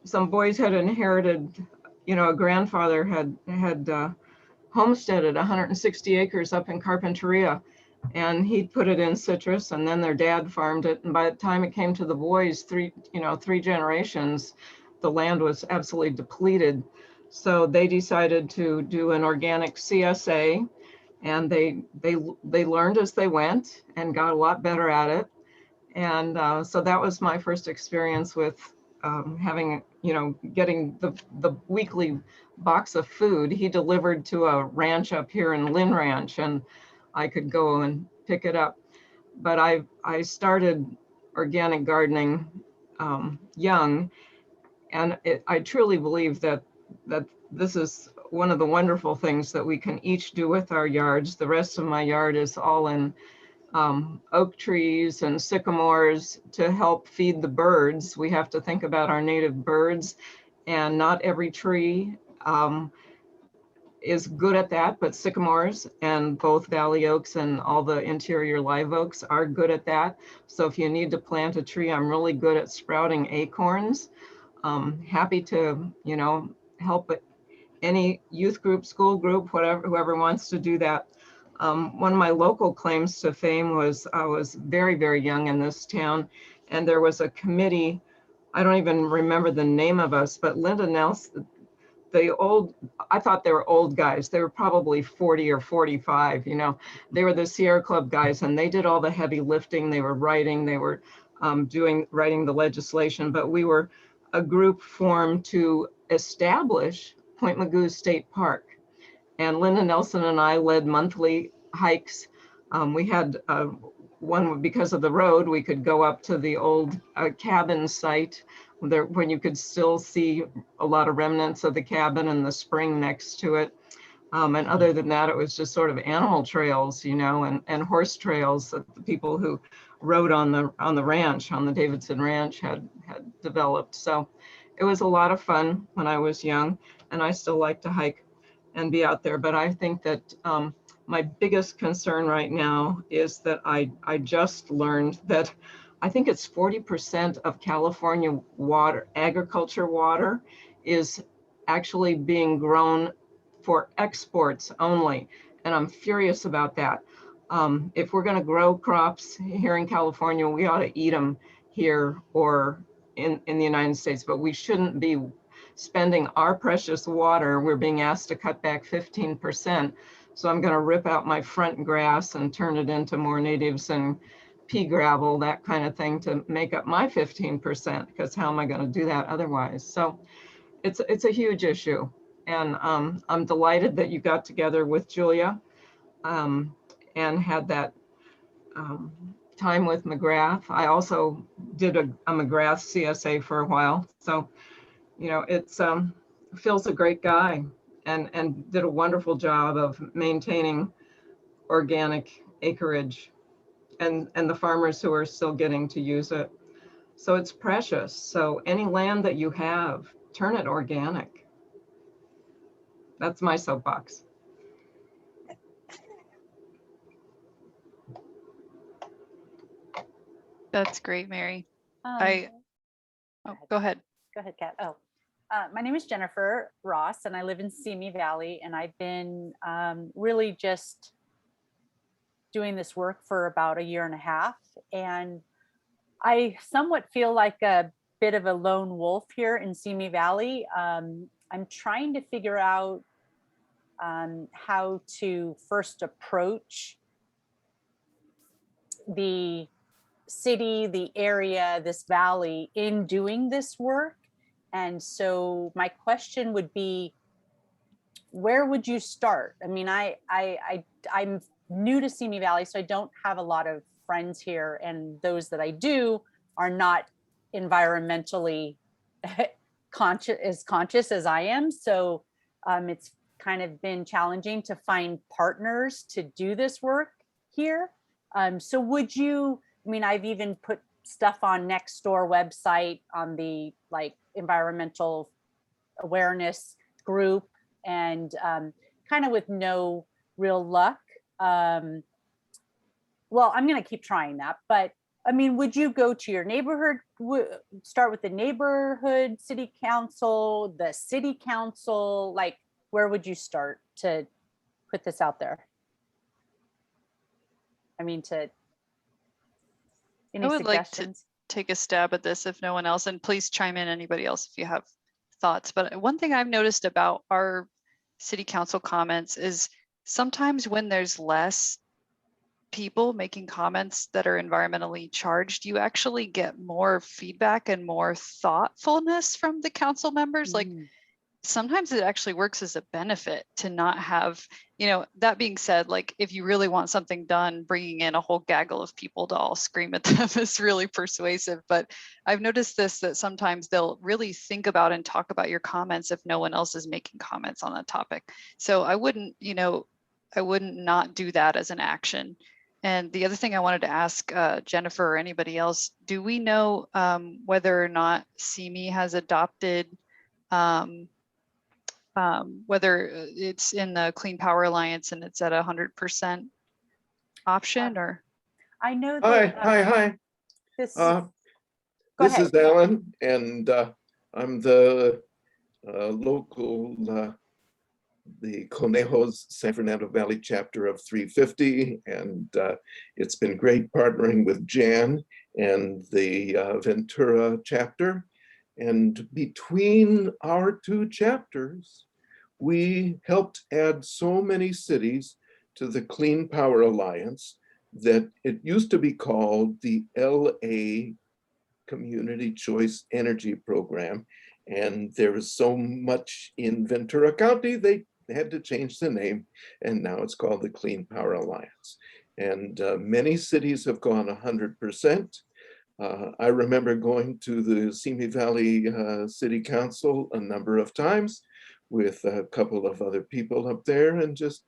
Some boys had inherited, a grandfather had homesteaded 160 acres up in Carpinteria, and he put it in citrus, and then their dad farmed it. And by the time it came to the boys, three generations, the land was absolutely depleted. So they decided to do an organic CSA, and they learned as they went and got a lot better at it. And so that was my first experience with having, getting the weekly box of food. He delivered to a ranch up here in Lynn Ranch, and I could go and pick it up. But I started organic gardening young, and I truly believe that this is one of the wonderful things that we can each do with our yards. The rest of my yard is all in oak trees and sycamores to help feed the birds. We have to think about our native birds, and not every tree is good at that, but sycamores and both valley oaks and all the interior live oaks are good at that. So if you need to plant a tree, I'm really good at sprouting acorns. Happy to, help any youth group, school group, whoever wants to do that. One of my local claims to fame was I was very, very young in this town, and there was a committee. I don't even remember the name of us, but Linda Nelson, I thought they were old guys. They were probably 40 or 45, they were the Sierra Club guys, and they did all the heavy lifting. They were writing, they were writing the legislation, but we were a group formed to establish Point Magoo State Park. And Linda Nelson and I led monthly hikes. We had one, because of the road, we could go up to the old cabin site there, when you could still see a lot of remnants of the cabin and the spring next to it. And other than that, it was just sort of animal trails, and horse trails that the people who rode on the ranch, on the Davidson Ranch, had developed. So it was a lot of fun when I was young, and I still like to hike and be out there. But I think that my biggest concern right now is that I just learned that I think it's 40% of California water, agriculture water, is actually being grown for exports only. And I'm furious about that. If we're going to grow crops here in California, we ought to eat them here or in the United States, but we shouldn't be spending our precious water. We're being asked to cut back 15%. So I'm going to rip out my front grass and turn it into more natives and pea gravel, that kind of thing, to make up my 15%, because how am I going to do that otherwise? So it's a huge issue. And I'm delighted that you got together with Julia and had that time with McGrath. I also did a McGrath CSA for a while. So, it's Phil's a great guy and did a wonderful job of maintaining organic acreage and the farmers who are still getting to use it. So it's precious. So any land that you have, turn it organic. That's my soapbox. That's great, Mary. Um, Go ahead. Go ahead, Kat. My name is Jennifer Ross, and I live in Simi Valley, and I've been really just doing this work for about a year and a half. And I somewhat feel like a bit of a lone wolf here in Simi Valley. I'm trying to figure out how to first approach the city, the area, this valley in doing this work. And so my question would be, where would you start? I mean, I'm new to Simi Valley, so I don't have a lot of friends here, and those that I do are not environmentally conscious as I am. So it's kind of been challenging to find partners to do this work here. So would you, I mean, I've even put stuff on Nextdoor website on the like environmental awareness group, and kind of with no real luck. Well, I'm going to keep trying that, but I mean, would you go to your neighborhood, start with the neighborhood city council, the city council, like where would you start to put this out there? I mean, any I would like to suggestions? take a stab at this if no one else, and please chime in, anybody else, if you have thoughts. But one thing I've noticed about our city council comments is sometimes when there's less people making comments that are environmentally charged, you actually get more feedback and more thoughtfulness from the council members. Like sometimes it actually works as a benefit to not have, you know, that being said, like if you really want something done, bringing in a whole gaggle of people to all scream at them is really persuasive. But I've noticed this, that sometimes they'll really think about and talk about your comments if no one else is making comments on that topic. So I wouldn't, you know, I wouldn't not do that as an action. And the other thing I wanted to ask Jennifer or anybody else, do we know whether or not CME has adopted whether it's in the Clean Power Alliance and it's at 100% option or? I know Hi, that. hi. This, Uh, go This ahead. is Alan, and I'm the local, the Conejo's San Fernando Valley chapter of 350, and it's been great partnering with Jan and the Ventura chapter. And between our two chapters, we helped add so many cities to the Clean Power Alliance that it used to be called the LA Community Choice Energy Program. And there was so much in Ventura County, they had to change the name, and now it's called the Clean Power Alliance. And many cities have gone 100%. I remember going to the Simi Valley City Council a number of times with a couple of other people up there, and just,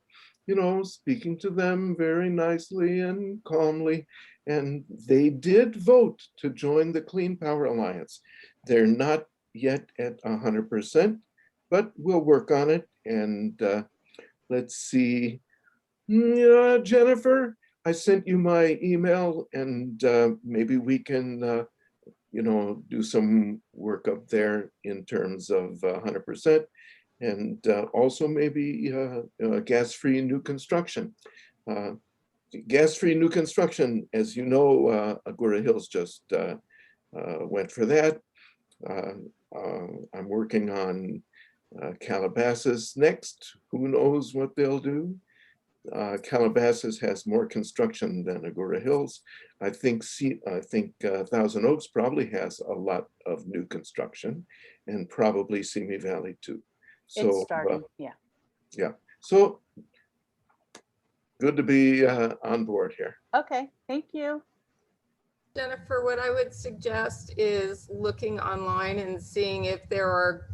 you know, speaking to them very nicely and calmly. And they did vote to join the Clean Power Alliance. They're not yet at 100%, but we'll work on it. And let's see, Jennifer, I sent you my email, and maybe we can, you know, do some work up there in terms of 100%. And also maybe gas-free new construction. Gas-free new construction, as you know, Agoura Hills just went for that. I'm working on Calabasas next. Who knows what they'll do? Calabasas has more construction than Agoura Hills. I think Thousand Oaks probably has a lot of new construction, and probably Simi Valley too. So It's starting, yeah. Yeah, so good to be on board here. Okay, thank you. Jennifer, what I would suggest is looking online and seeing if there are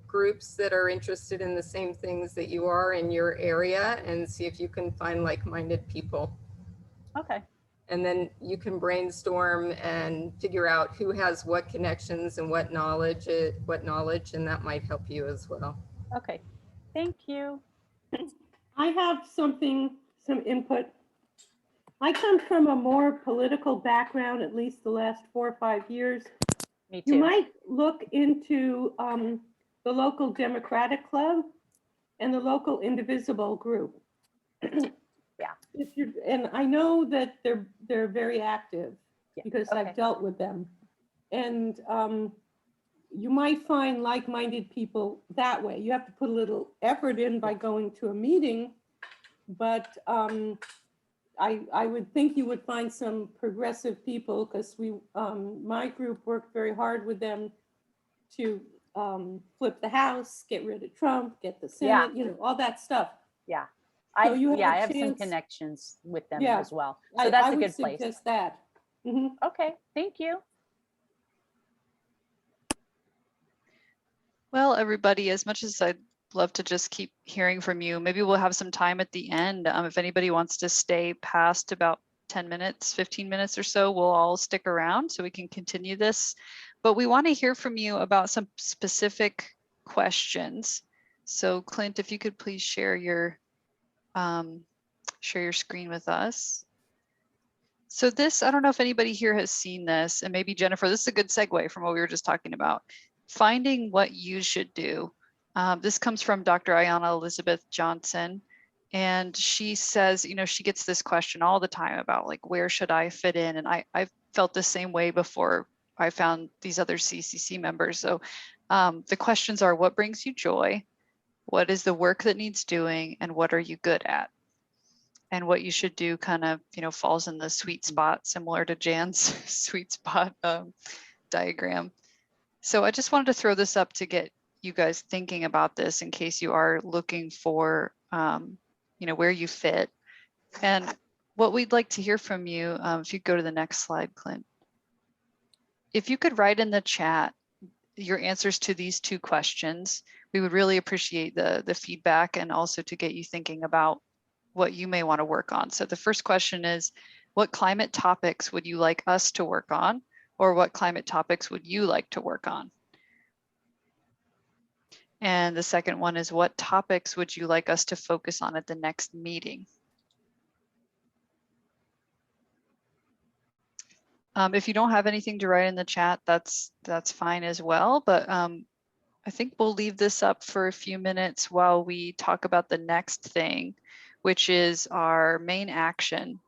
groups that are interested in the same things that you are in your area, and see if you can find like-minded people. Okay. And then you can brainstorm and figure out who has what connections and what knowledge, and that might help you as well. Okay, thank you. I have some input. I come from a more political background, at least the last 4 or 5 years. Me too. You might look into the local Democratic Club and the local Indivisible group. Yeah. And I know that they're very active, Yeah, because okay. I've dealt with them. And you might find like-minded people that way. You have to put a little effort in by going to a meeting, but I would think you would find some progressive people, because my group worked very hard with them to flip the House, get rid of Trump, get the Senate, you know, all that stuff. Yeah. So you have I a have some chance- connections with them Yeah, as well. So that's a good place. I would suggest that. Mhm. Okay, thank you. Well, everybody, as much as I'd love to just keep hearing from you, maybe we'll have some time at the end. If anybody wants to stay past about 10 minutes, 15 minutes or so, we'll all stick around so we can continue this. But we want to hear from you about some specific questions. So Clint, if you could please share your screen with us. So this, I don't know if anybody here has seen this, and maybe Jennifer, this is a good segue from what we were just talking about. Finding what you should do. This comes from Dr. Ayanna Elizabeth Johnson. And she says, you know, she gets this question all the time about like, where should I fit in? And I felt the same way before I found these other CCC members. So the questions are, what brings you joy? What is the work that needs doing? And what are you good at? And what you should do kind of, you know, falls in the sweet spot, similar to Jan's sweet spot diagram. So I just wanted to throw this up to get you guys thinking about this in case you are looking for, you know, where you fit. And what we'd like to hear from you, if you go to the next slide, Clint, if you could write in the chat your answers to these two questions, we would really appreciate the feedback and also to get you thinking about what you may want to work on. So the first question is, what climate topics would you like us to work on? Or what climate topics would you like to work on? And the second one is, what topics would you like us to focus on at the next meeting? If you don't have anything to write in the chat, that's fine as well. But I think we'll leave this up for a few minutes while we talk about the next thing, which is our main action.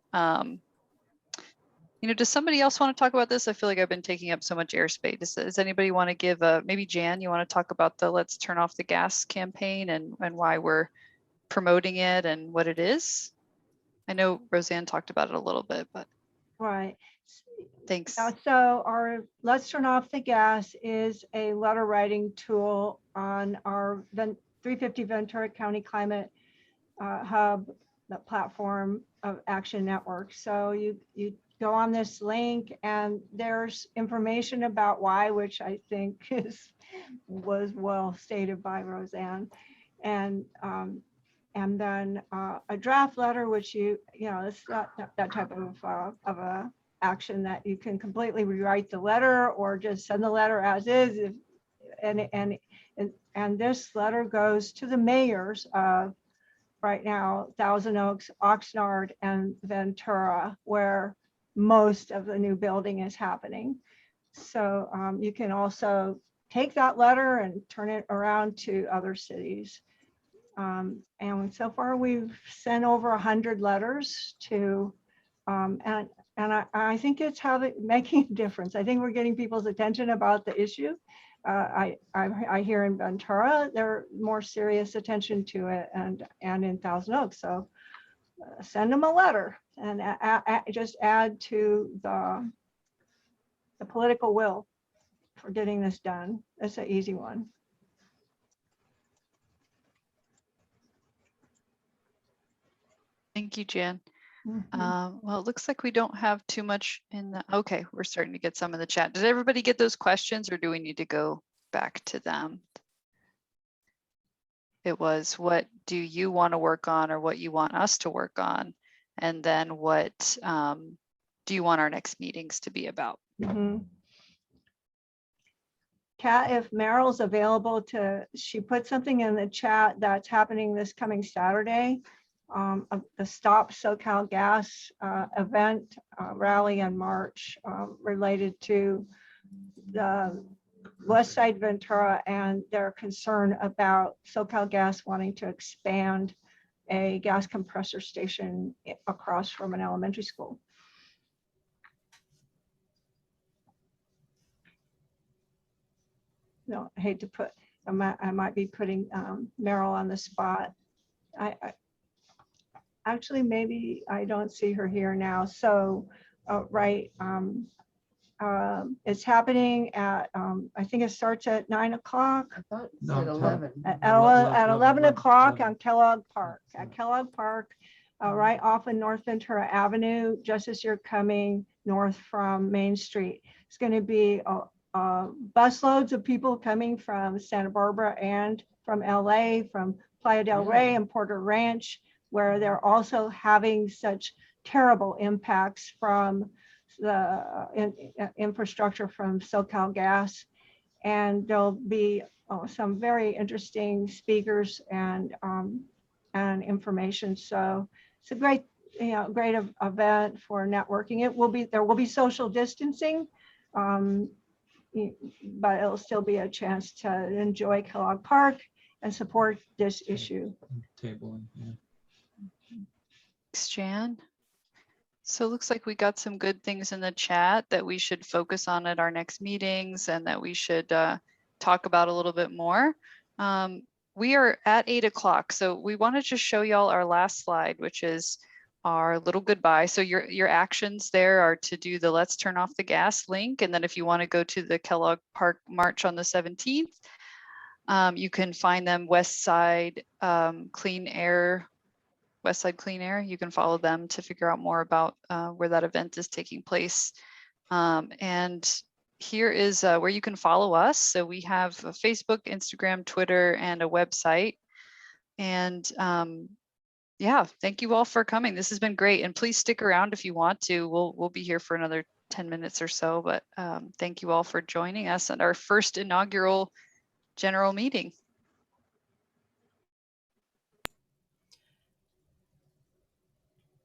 You know, does somebody else want to talk about this? I feel like I've been taking up so much airspace. Does anybody want to give maybe Jan, you want to talk about the Let's Turn Off the Gas campaign and why we're promoting it and what it is? I know Roseanne talked about it a little bit, but. Right. Thanks. So our Let's Turn Off the Gas is a letter writing tool on our 350 Ventura County Climate Hub, the platform of Action Network. So you go on this link and there's information about why, which I think was well stated by Roseanne. And then a draft letter, which it's not that type of a action that you can completely rewrite the letter or just send the letter as is. And this letter goes to the mayors of right now, Thousand Oaks, Oxnard, and Ventura, where most of the new building is happening. So you can also take that letter and turn it around to other cities. And so far we've sent over 100 letters to, and I think it's making a difference. I think we're getting people's attention about the issue. I hear in Ventura, they're more serious attention to it, and in Thousand Oaks. So send them a letter and just add to the political will for getting this done. It's an easy one. Thank you, Jan. Mm-hmm. Well, it looks like we don't have too much in the, okay, we're starting to get some in the chat. Did everybody get those questions or do we need to go back to them? It was, what do you want to work on or what you want us to work on? And then what do you want our next meetings to be about? Mm-hmm. Kat, if Meryl's available she put something in the chat that's happening this coming Saturday. The Stop SoCal Gas event rally and march related to the West Side Ventura and their concern about SoCal Gas wanting to expand a gas compressor station across from an elementary school. No, I hate to put, I might be putting Meryl on the spot. Actually, maybe I don't see her here now. So, right, it's happening at, I think it starts at 9 o'clock. I thought it said 11. At 11 o'clock on Kellogg Park. At Kellogg Park, right off of North Ventura Avenue, just as you're coming north from Main Street. It's going to be busloads of people coming from Santa Barbara and from LA, from Playa del Rey and Porter Ranch, where they're also having such terrible impacts from the infrastructure from SoCal Gas. And there'll be some very interesting speakers and information. So it's a great, great event for networking. There will be social distancing, but it'll still be a chance to enjoy Kellogg Park and support this issue. Tabling, yeah. Thanks, Jan. So it looks like we got some good things in the chat that we should focus on at our next meetings and that we should talk about a little bit more. We are at 8 o'clock, so we want to just show y'all our last slide, which is our little goodbye. So your actions there are to do the Let's Turn Off the Gas link. And then if you want to go to the Kellogg Park March on the 17th, you can find them West Side Clean Air. Westside Clean Air. You can follow them to figure out more about where that event is taking place. And here is where you can follow us. So we have a Facebook, Instagram, Twitter, and a website. And yeah, thank you all for coming. This has been great. And please stick around if you want to. We'll be here for another 10 minutes or so. But thank you all for joining us at our first inaugural general meeting.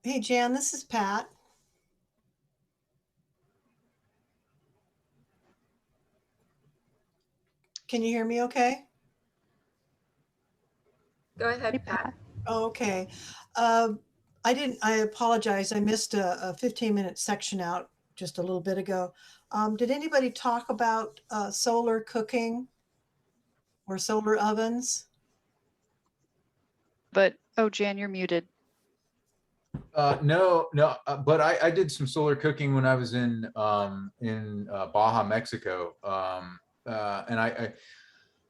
Hey, Jan, this is Pat. Can you hear me okay? Go ahead, Hey, Pat. Oh, okay. I apologize. I missed a 15-minute section out just a little bit ago. Did anybody talk about solar cooking or solar ovens? But, oh, Jan, you're muted. No, but I did some solar cooking when I was in Baja, Mexico, and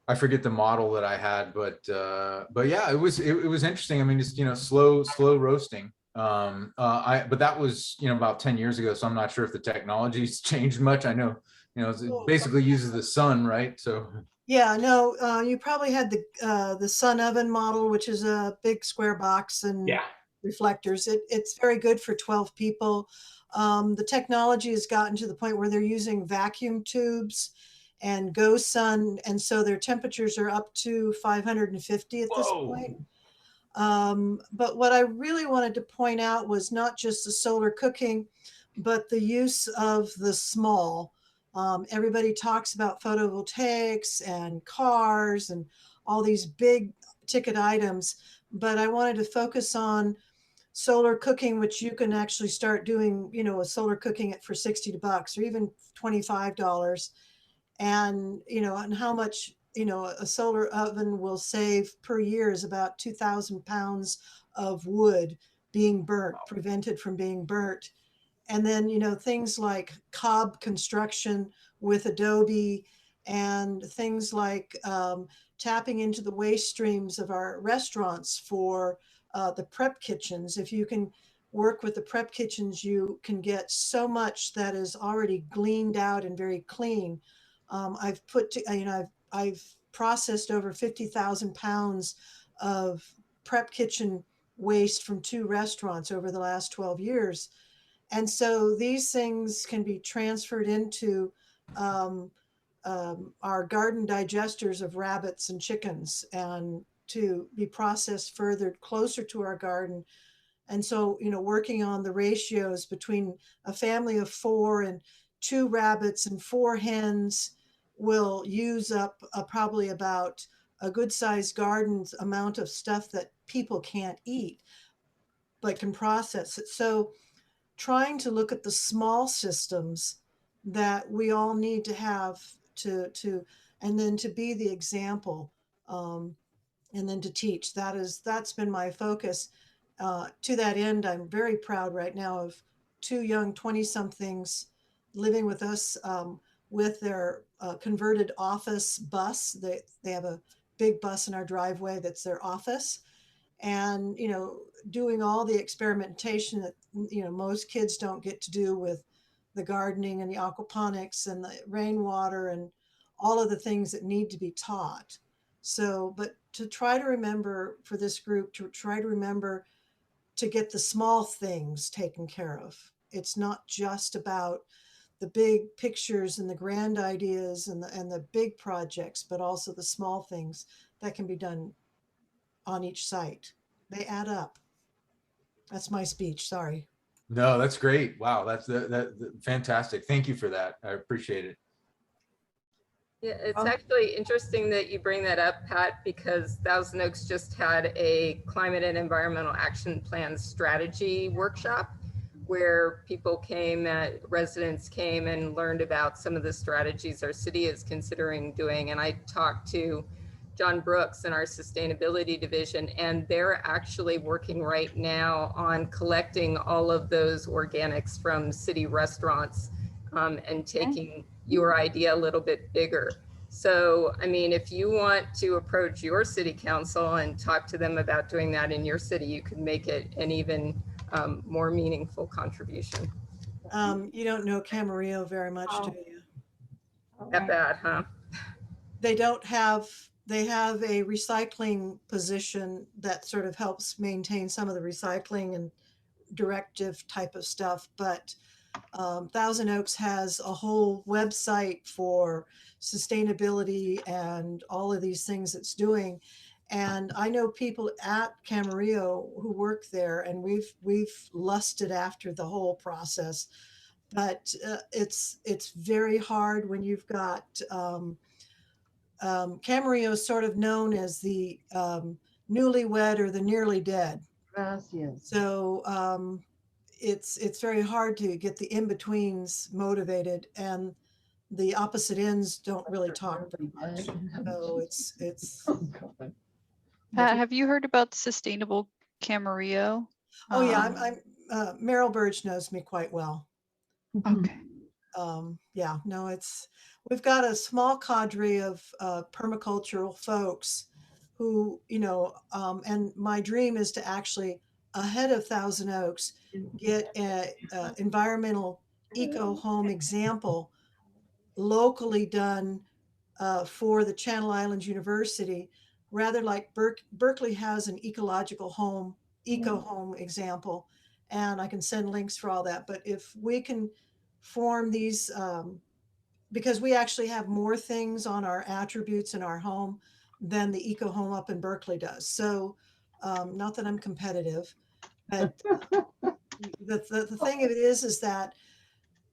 I forget the model that I had, but yeah, it was interesting. I mean, just slow roasting. But that was about 10 years ago, so I'm not sure if the technology's changed much. I know it basically uses the sun, right? So. Yeah, no, you probably had the sun oven model, which is a big square box and Yeah. reflectors. It's very good for 12 people. The technology has gotten to the point where they're using vacuum tubes and go sun, and so their temperatures are up to 550 at this point. But what I really wanted to point out was not just the solar cooking, but the use of the small. Everybody talks about photovoltaics and cars and all these big ticket items, but I wanted to focus on solar cooking, which you can actually start doing, a solar cooking for $60 or even $25. And, and how much, a solar oven will save per year is about 2,000 pounds of wood being burnt, prevented from being burnt. And then, things like cob construction with Adobe and things like tapping into the waste streams of our restaurants for the prep kitchens. If you can work with the prep kitchens, you can get so much that is already gleaned out and very clean. I've processed over 50,000 pounds of prep kitchen waste from 2 restaurants over the last 12 years. And so these things can be transferred into our garden digesters of rabbits and chickens and to be processed further closer to our garden. And so, working on the ratios between a family of 4 and 2 rabbits and 4 hens will use up probably about a good sized garden's amount of stuff that people can't eat, but can process it. So trying to look at the small systems that we all need to have and then to be the example, and then to teach. That's been my focus. To that end, I'm very proud right now of 2 young 20-somethings living with us with their converted office bus. They have a big bus in our driveway that's their office. And, doing all the experimentation that, most kids don't get to do with the gardening and the aquaponics and the rainwater and all of the things that need to be taught. So, but to try to remember for this group, to try to remember to get the small things taken care of. It's not just about the big pictures and the grand ideas and the big projects, but also the small things that can be done on each site. They add up. That's my speech. Sorry. No, that's great. Wow, that's fantastic. Thank you for that. I appreciate it. Yeah, it's actually interesting that you bring that up, Pat, because Thousand Oaks just had a climate and environmental action plan strategy workshop where people came, residents came and learned about some of the strategies our city is considering doing. And I talked to John Brooks in our sustainability division, and they're actually working right now on collecting all of those organics from city restaurants and taking your idea a little bit bigger. So, I mean, if you want to approach your city council and talk to them about doing that in your city, you can make it an even more meaningful contribution. You don't know Camarillo very much, do you? That bad, huh? They have a recycling position that sort of helps maintain some of the recycling and directive type of stuff, but Thousand Oaks has a whole website for sustainability and all of these things it's doing. And I know people at Camarillo who work there, and we've lusted after the whole process. But it's very hard when you've got Camarillo is sort of known as the newlywed or the nearly dead. So it's very hard to get the in-betweens motivated, and the opposite ends don't really talk very much. So it's Pat, have you heard about Sustainable Camarillo? oh yeah, I'm Meryl Burge knows me quite well. Okay. Yeah, no, we've got a small cadre of permacultural folks who, you know, and my dream is to actually, ahead of Thousand Oaks, get a environmental eco home example locally done for the Channel Islands University, rather like Berkeley has an ecological home, eco home example, and I can send links for all that. But if we can form these, because we actually have more things on our attributes in our home than the eco home up in Berkeley does. So not that I'm competitive, but the thing of it is that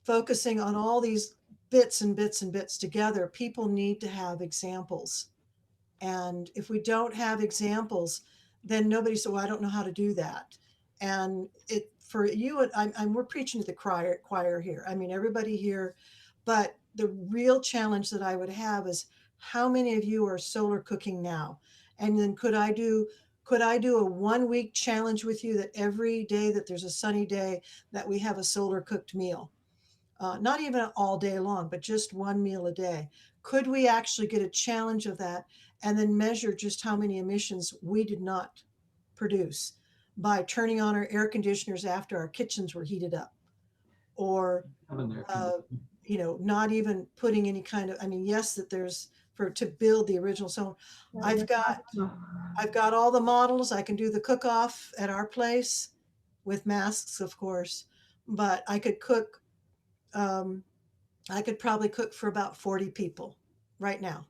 focusing on all these bits and bits and bits together, people need to have examples. And if we don't have examples, then nobody said, well, I don't know how to do that. And it for you, we're preaching to the choir here. I mean, everybody here, but the real challenge that I would have is how many of you are solar cooking now? And then could I do a 1 week challenge with you that every day that there's a sunny day that we have a solar cooked meal? Not even all day long, but just one meal a day. Could we actually get a challenge of that and then measure just how many emissions we did not produce by turning on our air conditioners after our kitchens were heated up? Or, you know, not even putting any kind of, I mean, yes, that there's to build the original. So I've got all the models. I can do the cook off at our place with masks, of course, but I could cook. I could probably cook for about 40 people right now,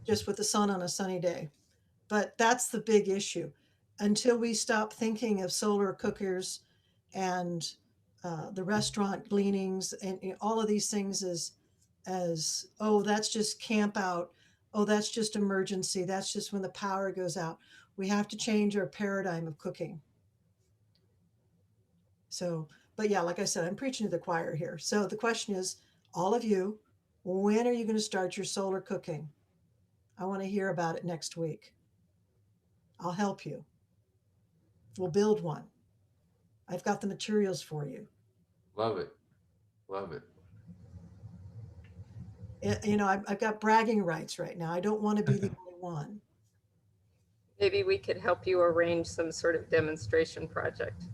just with the sun on a sunny day. But that's the big issue. Until we stop thinking of solar cookers and the restaurant gleanings and all of these things as, oh, that's just camp out. Oh, that's just emergency. That's just when the power goes out. We have to change our paradigm of cooking. So, but yeah, like I said, I'm preaching to the choir here. So the question is, all of you, when are you going to start your solar cooking? I want to hear about it next week. I'll help you. We'll build one. I've got the materials for you. Love it. Love it. You know, I've got bragging rights right now. I don't want to be the only one. Maybe we could help you arrange some sort of demonstration project.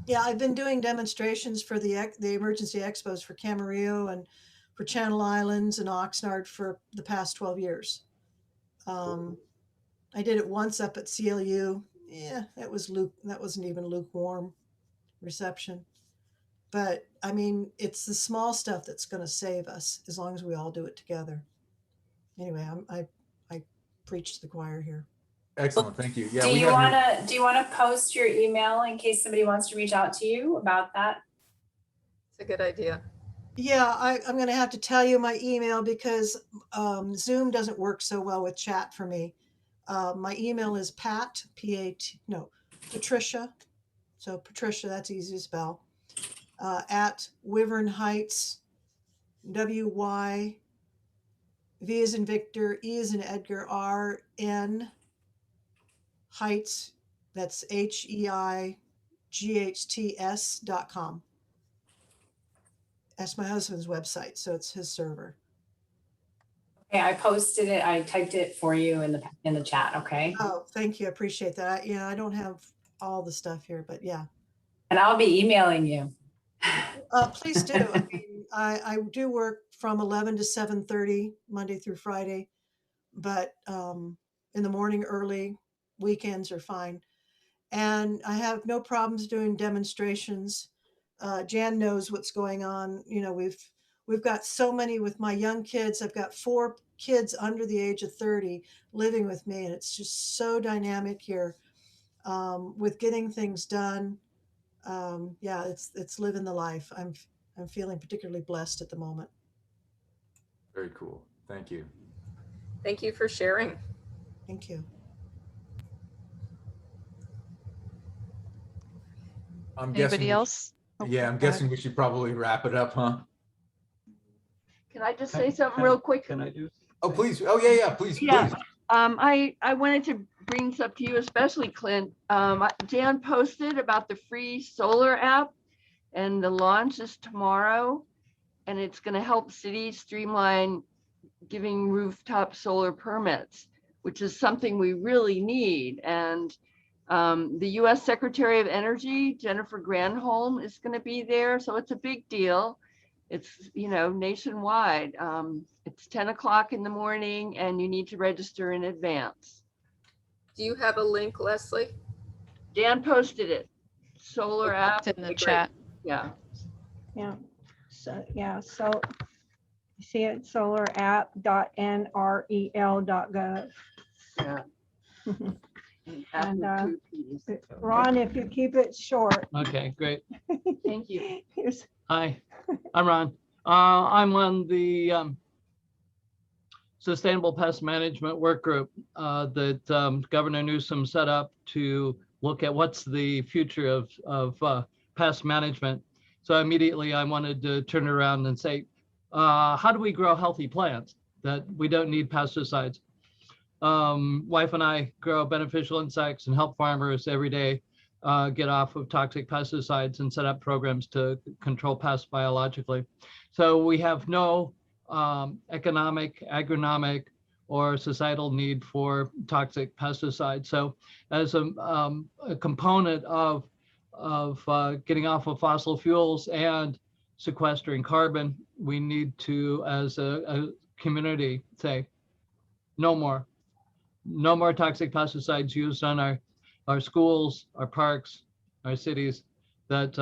Yeah, I've been doing demonstrations for the emergency expos for Camarillo and for Channel Islands and Oxnard for the past 12 years. I did it once up at CLU yeah, that wasn't even lukewarm reception. But I mean, it's the small stuff that's going to save us as long as we all do it together. Anyway, I preach to the choir here. Excellent, thank you. Yeah, Do we you have your- wanna post your email in case somebody wants to reach out to you about that? It's a good idea. Yeah, I'm going to have to tell you my email because Zoom doesn't work so well with chat for me. My email is Patricia. So Patricia, that's easy to spell. At Wyvern Heights, WY, V as in Victor, E as in Edgar, RN Heights, that's HEIGHTS.com. That's my husband's website, so it's his server. Okay, I posted it, I typed it for you in the chat, okay? Oh, thank you. I appreciate that. Yeah, I don't have all the stuff here, but yeah. And I'll be emailing you. Please do. I mean, I do work from 11 to 7:30, Monday through Friday, but in the morning early, weekends are fine. And I have no problems doing demonstrations. Jan knows what's going on. You know, we've got so many with my young kids. I've got 4 kids under the age of 30 living with me, and it's just so dynamic here with getting things done. Yeah, it's living the life. I'm feeling particularly blessed at the moment. Very cool. Thank you. Thank you for sharing. Thank you. I'm Anybody guessing. else? Oh, Yeah, I'm go ahead. guessing we should probably wrap it up, huh? Can I just say something real quick? Can I do? Oh, please. Oh, yeah, please, Yeah. please. I wanted to bring this up to you, especially Clint. Jan posted about the free solar app, and the launch is tomorrow, and it's going to help cities streamline giving rooftop solar permits, which is something we really need. And the U.S. Secretary of Energy, Jennifer Granholm, is going to be there, so it's a big deal. It's, you know, nationwide. It's 10 o'clock in the morning, and you need to register in advance. Do you have a link, Leslie? Dan posted it. Solar app. It's in the Great. chat. Yeah. Yeah. So, yeah, so you see it, solarapp.nrel.gov. Yeah. And Two Ps. Ron, if you keep it short. Okay, great. Thank you. Here's, Hi, I'm Ron. I'm on the Sustainable Pest Management Work Group that Governor Newsom set up to look at what's the future of pest management. So immediately I wanted to turn around and say, how do we grow healthy plants that we don't need pesticides? Wife and I grow beneficial insects and help farmers every day get off of toxic pesticides and set up programs to control pests biologically. So we have no economic, agronomic, or societal need for toxic pesticides. So as a component of getting off of fossil fuels and sequestering carbon, we need to, as a community, say, no more toxic pesticides used on our schools, our parks, our cities, that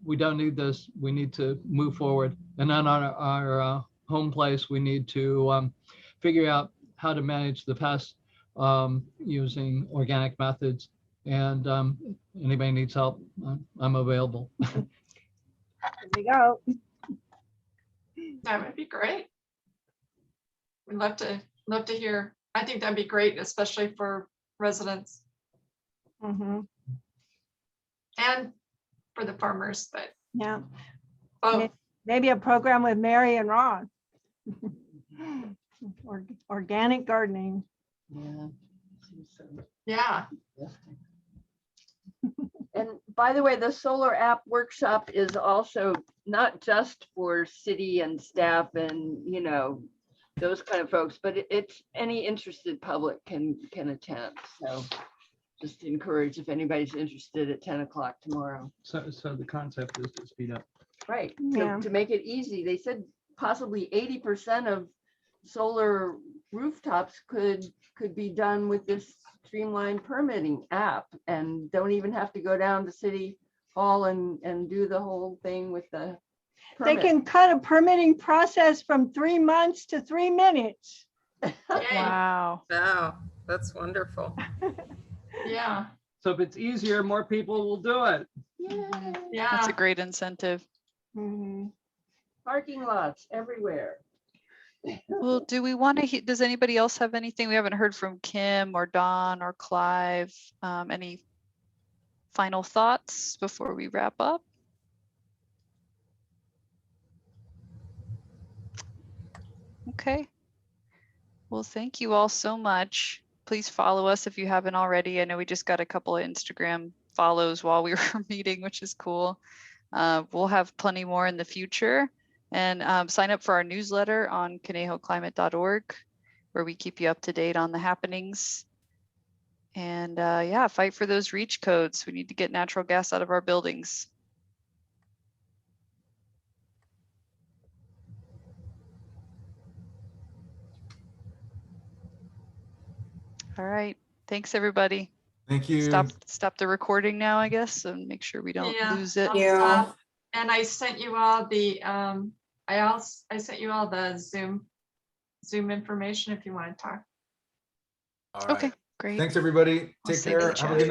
we don't need this. We need to move forward. And then on our home place, we need to figure out how to manage the pests using organic methods. And anybody needs help, I'm available. there we go. That would be great. We'd love to hear. I think that'd be great, especially for residents Mm-hmm. and for the farmers, but Yeah. both. Maybe a program with Mary and Ron. Organic gardening. Yeah. Yeah. And by the way, the solar app workshop is also not just for city and staff and, you know, those kind of folks, but it's any interested public can attend. So just encourage if anybody's interested at 10 o'clock tomorrow. So the concept is to speed up. Right. Yeah. To make it easy, they said possibly 80% of solar rooftops could be done with this streamlined permitting app and don't even have to go down to City Hall and do the whole thing with the They permit. can cut a permitting process from 3 months to 3 minutes. Wow. Wow, that's wonderful. Yeah, So if it's easier, more people will do it. That's yeah. a great incentive. Mhm. Parking lots everywhere. Well, do we want to, does anybody else have anything? We haven't heard from Kim or Don or Clive. Any final thoughts before we wrap up? Okay. Well, thank you all so much. Please follow us if you haven't already. I know we just got a couple of Instagram follows while we were meeting, which is cool. We'll have plenty more in the future. And sign up for our newsletter on conejoclimate.org, where we keep you up to date on the happenings. And yeah, fight for those reach codes. We need to get natural gas out of our buildings. All right. Thanks, everybody. Thank you. Stop the recording now, I guess, and make sure we don't Yeah, lose it. I'll stop. And I sent you all the I sent you all the Zoom information if you want to talk. All right. Okay, great. Thanks, everybody. I'll Take save the care. Have a chat. good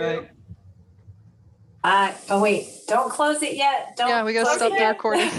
night. Oh wait, don't close it yet. Don't Yeah, we gotta close stop it the yet. recording.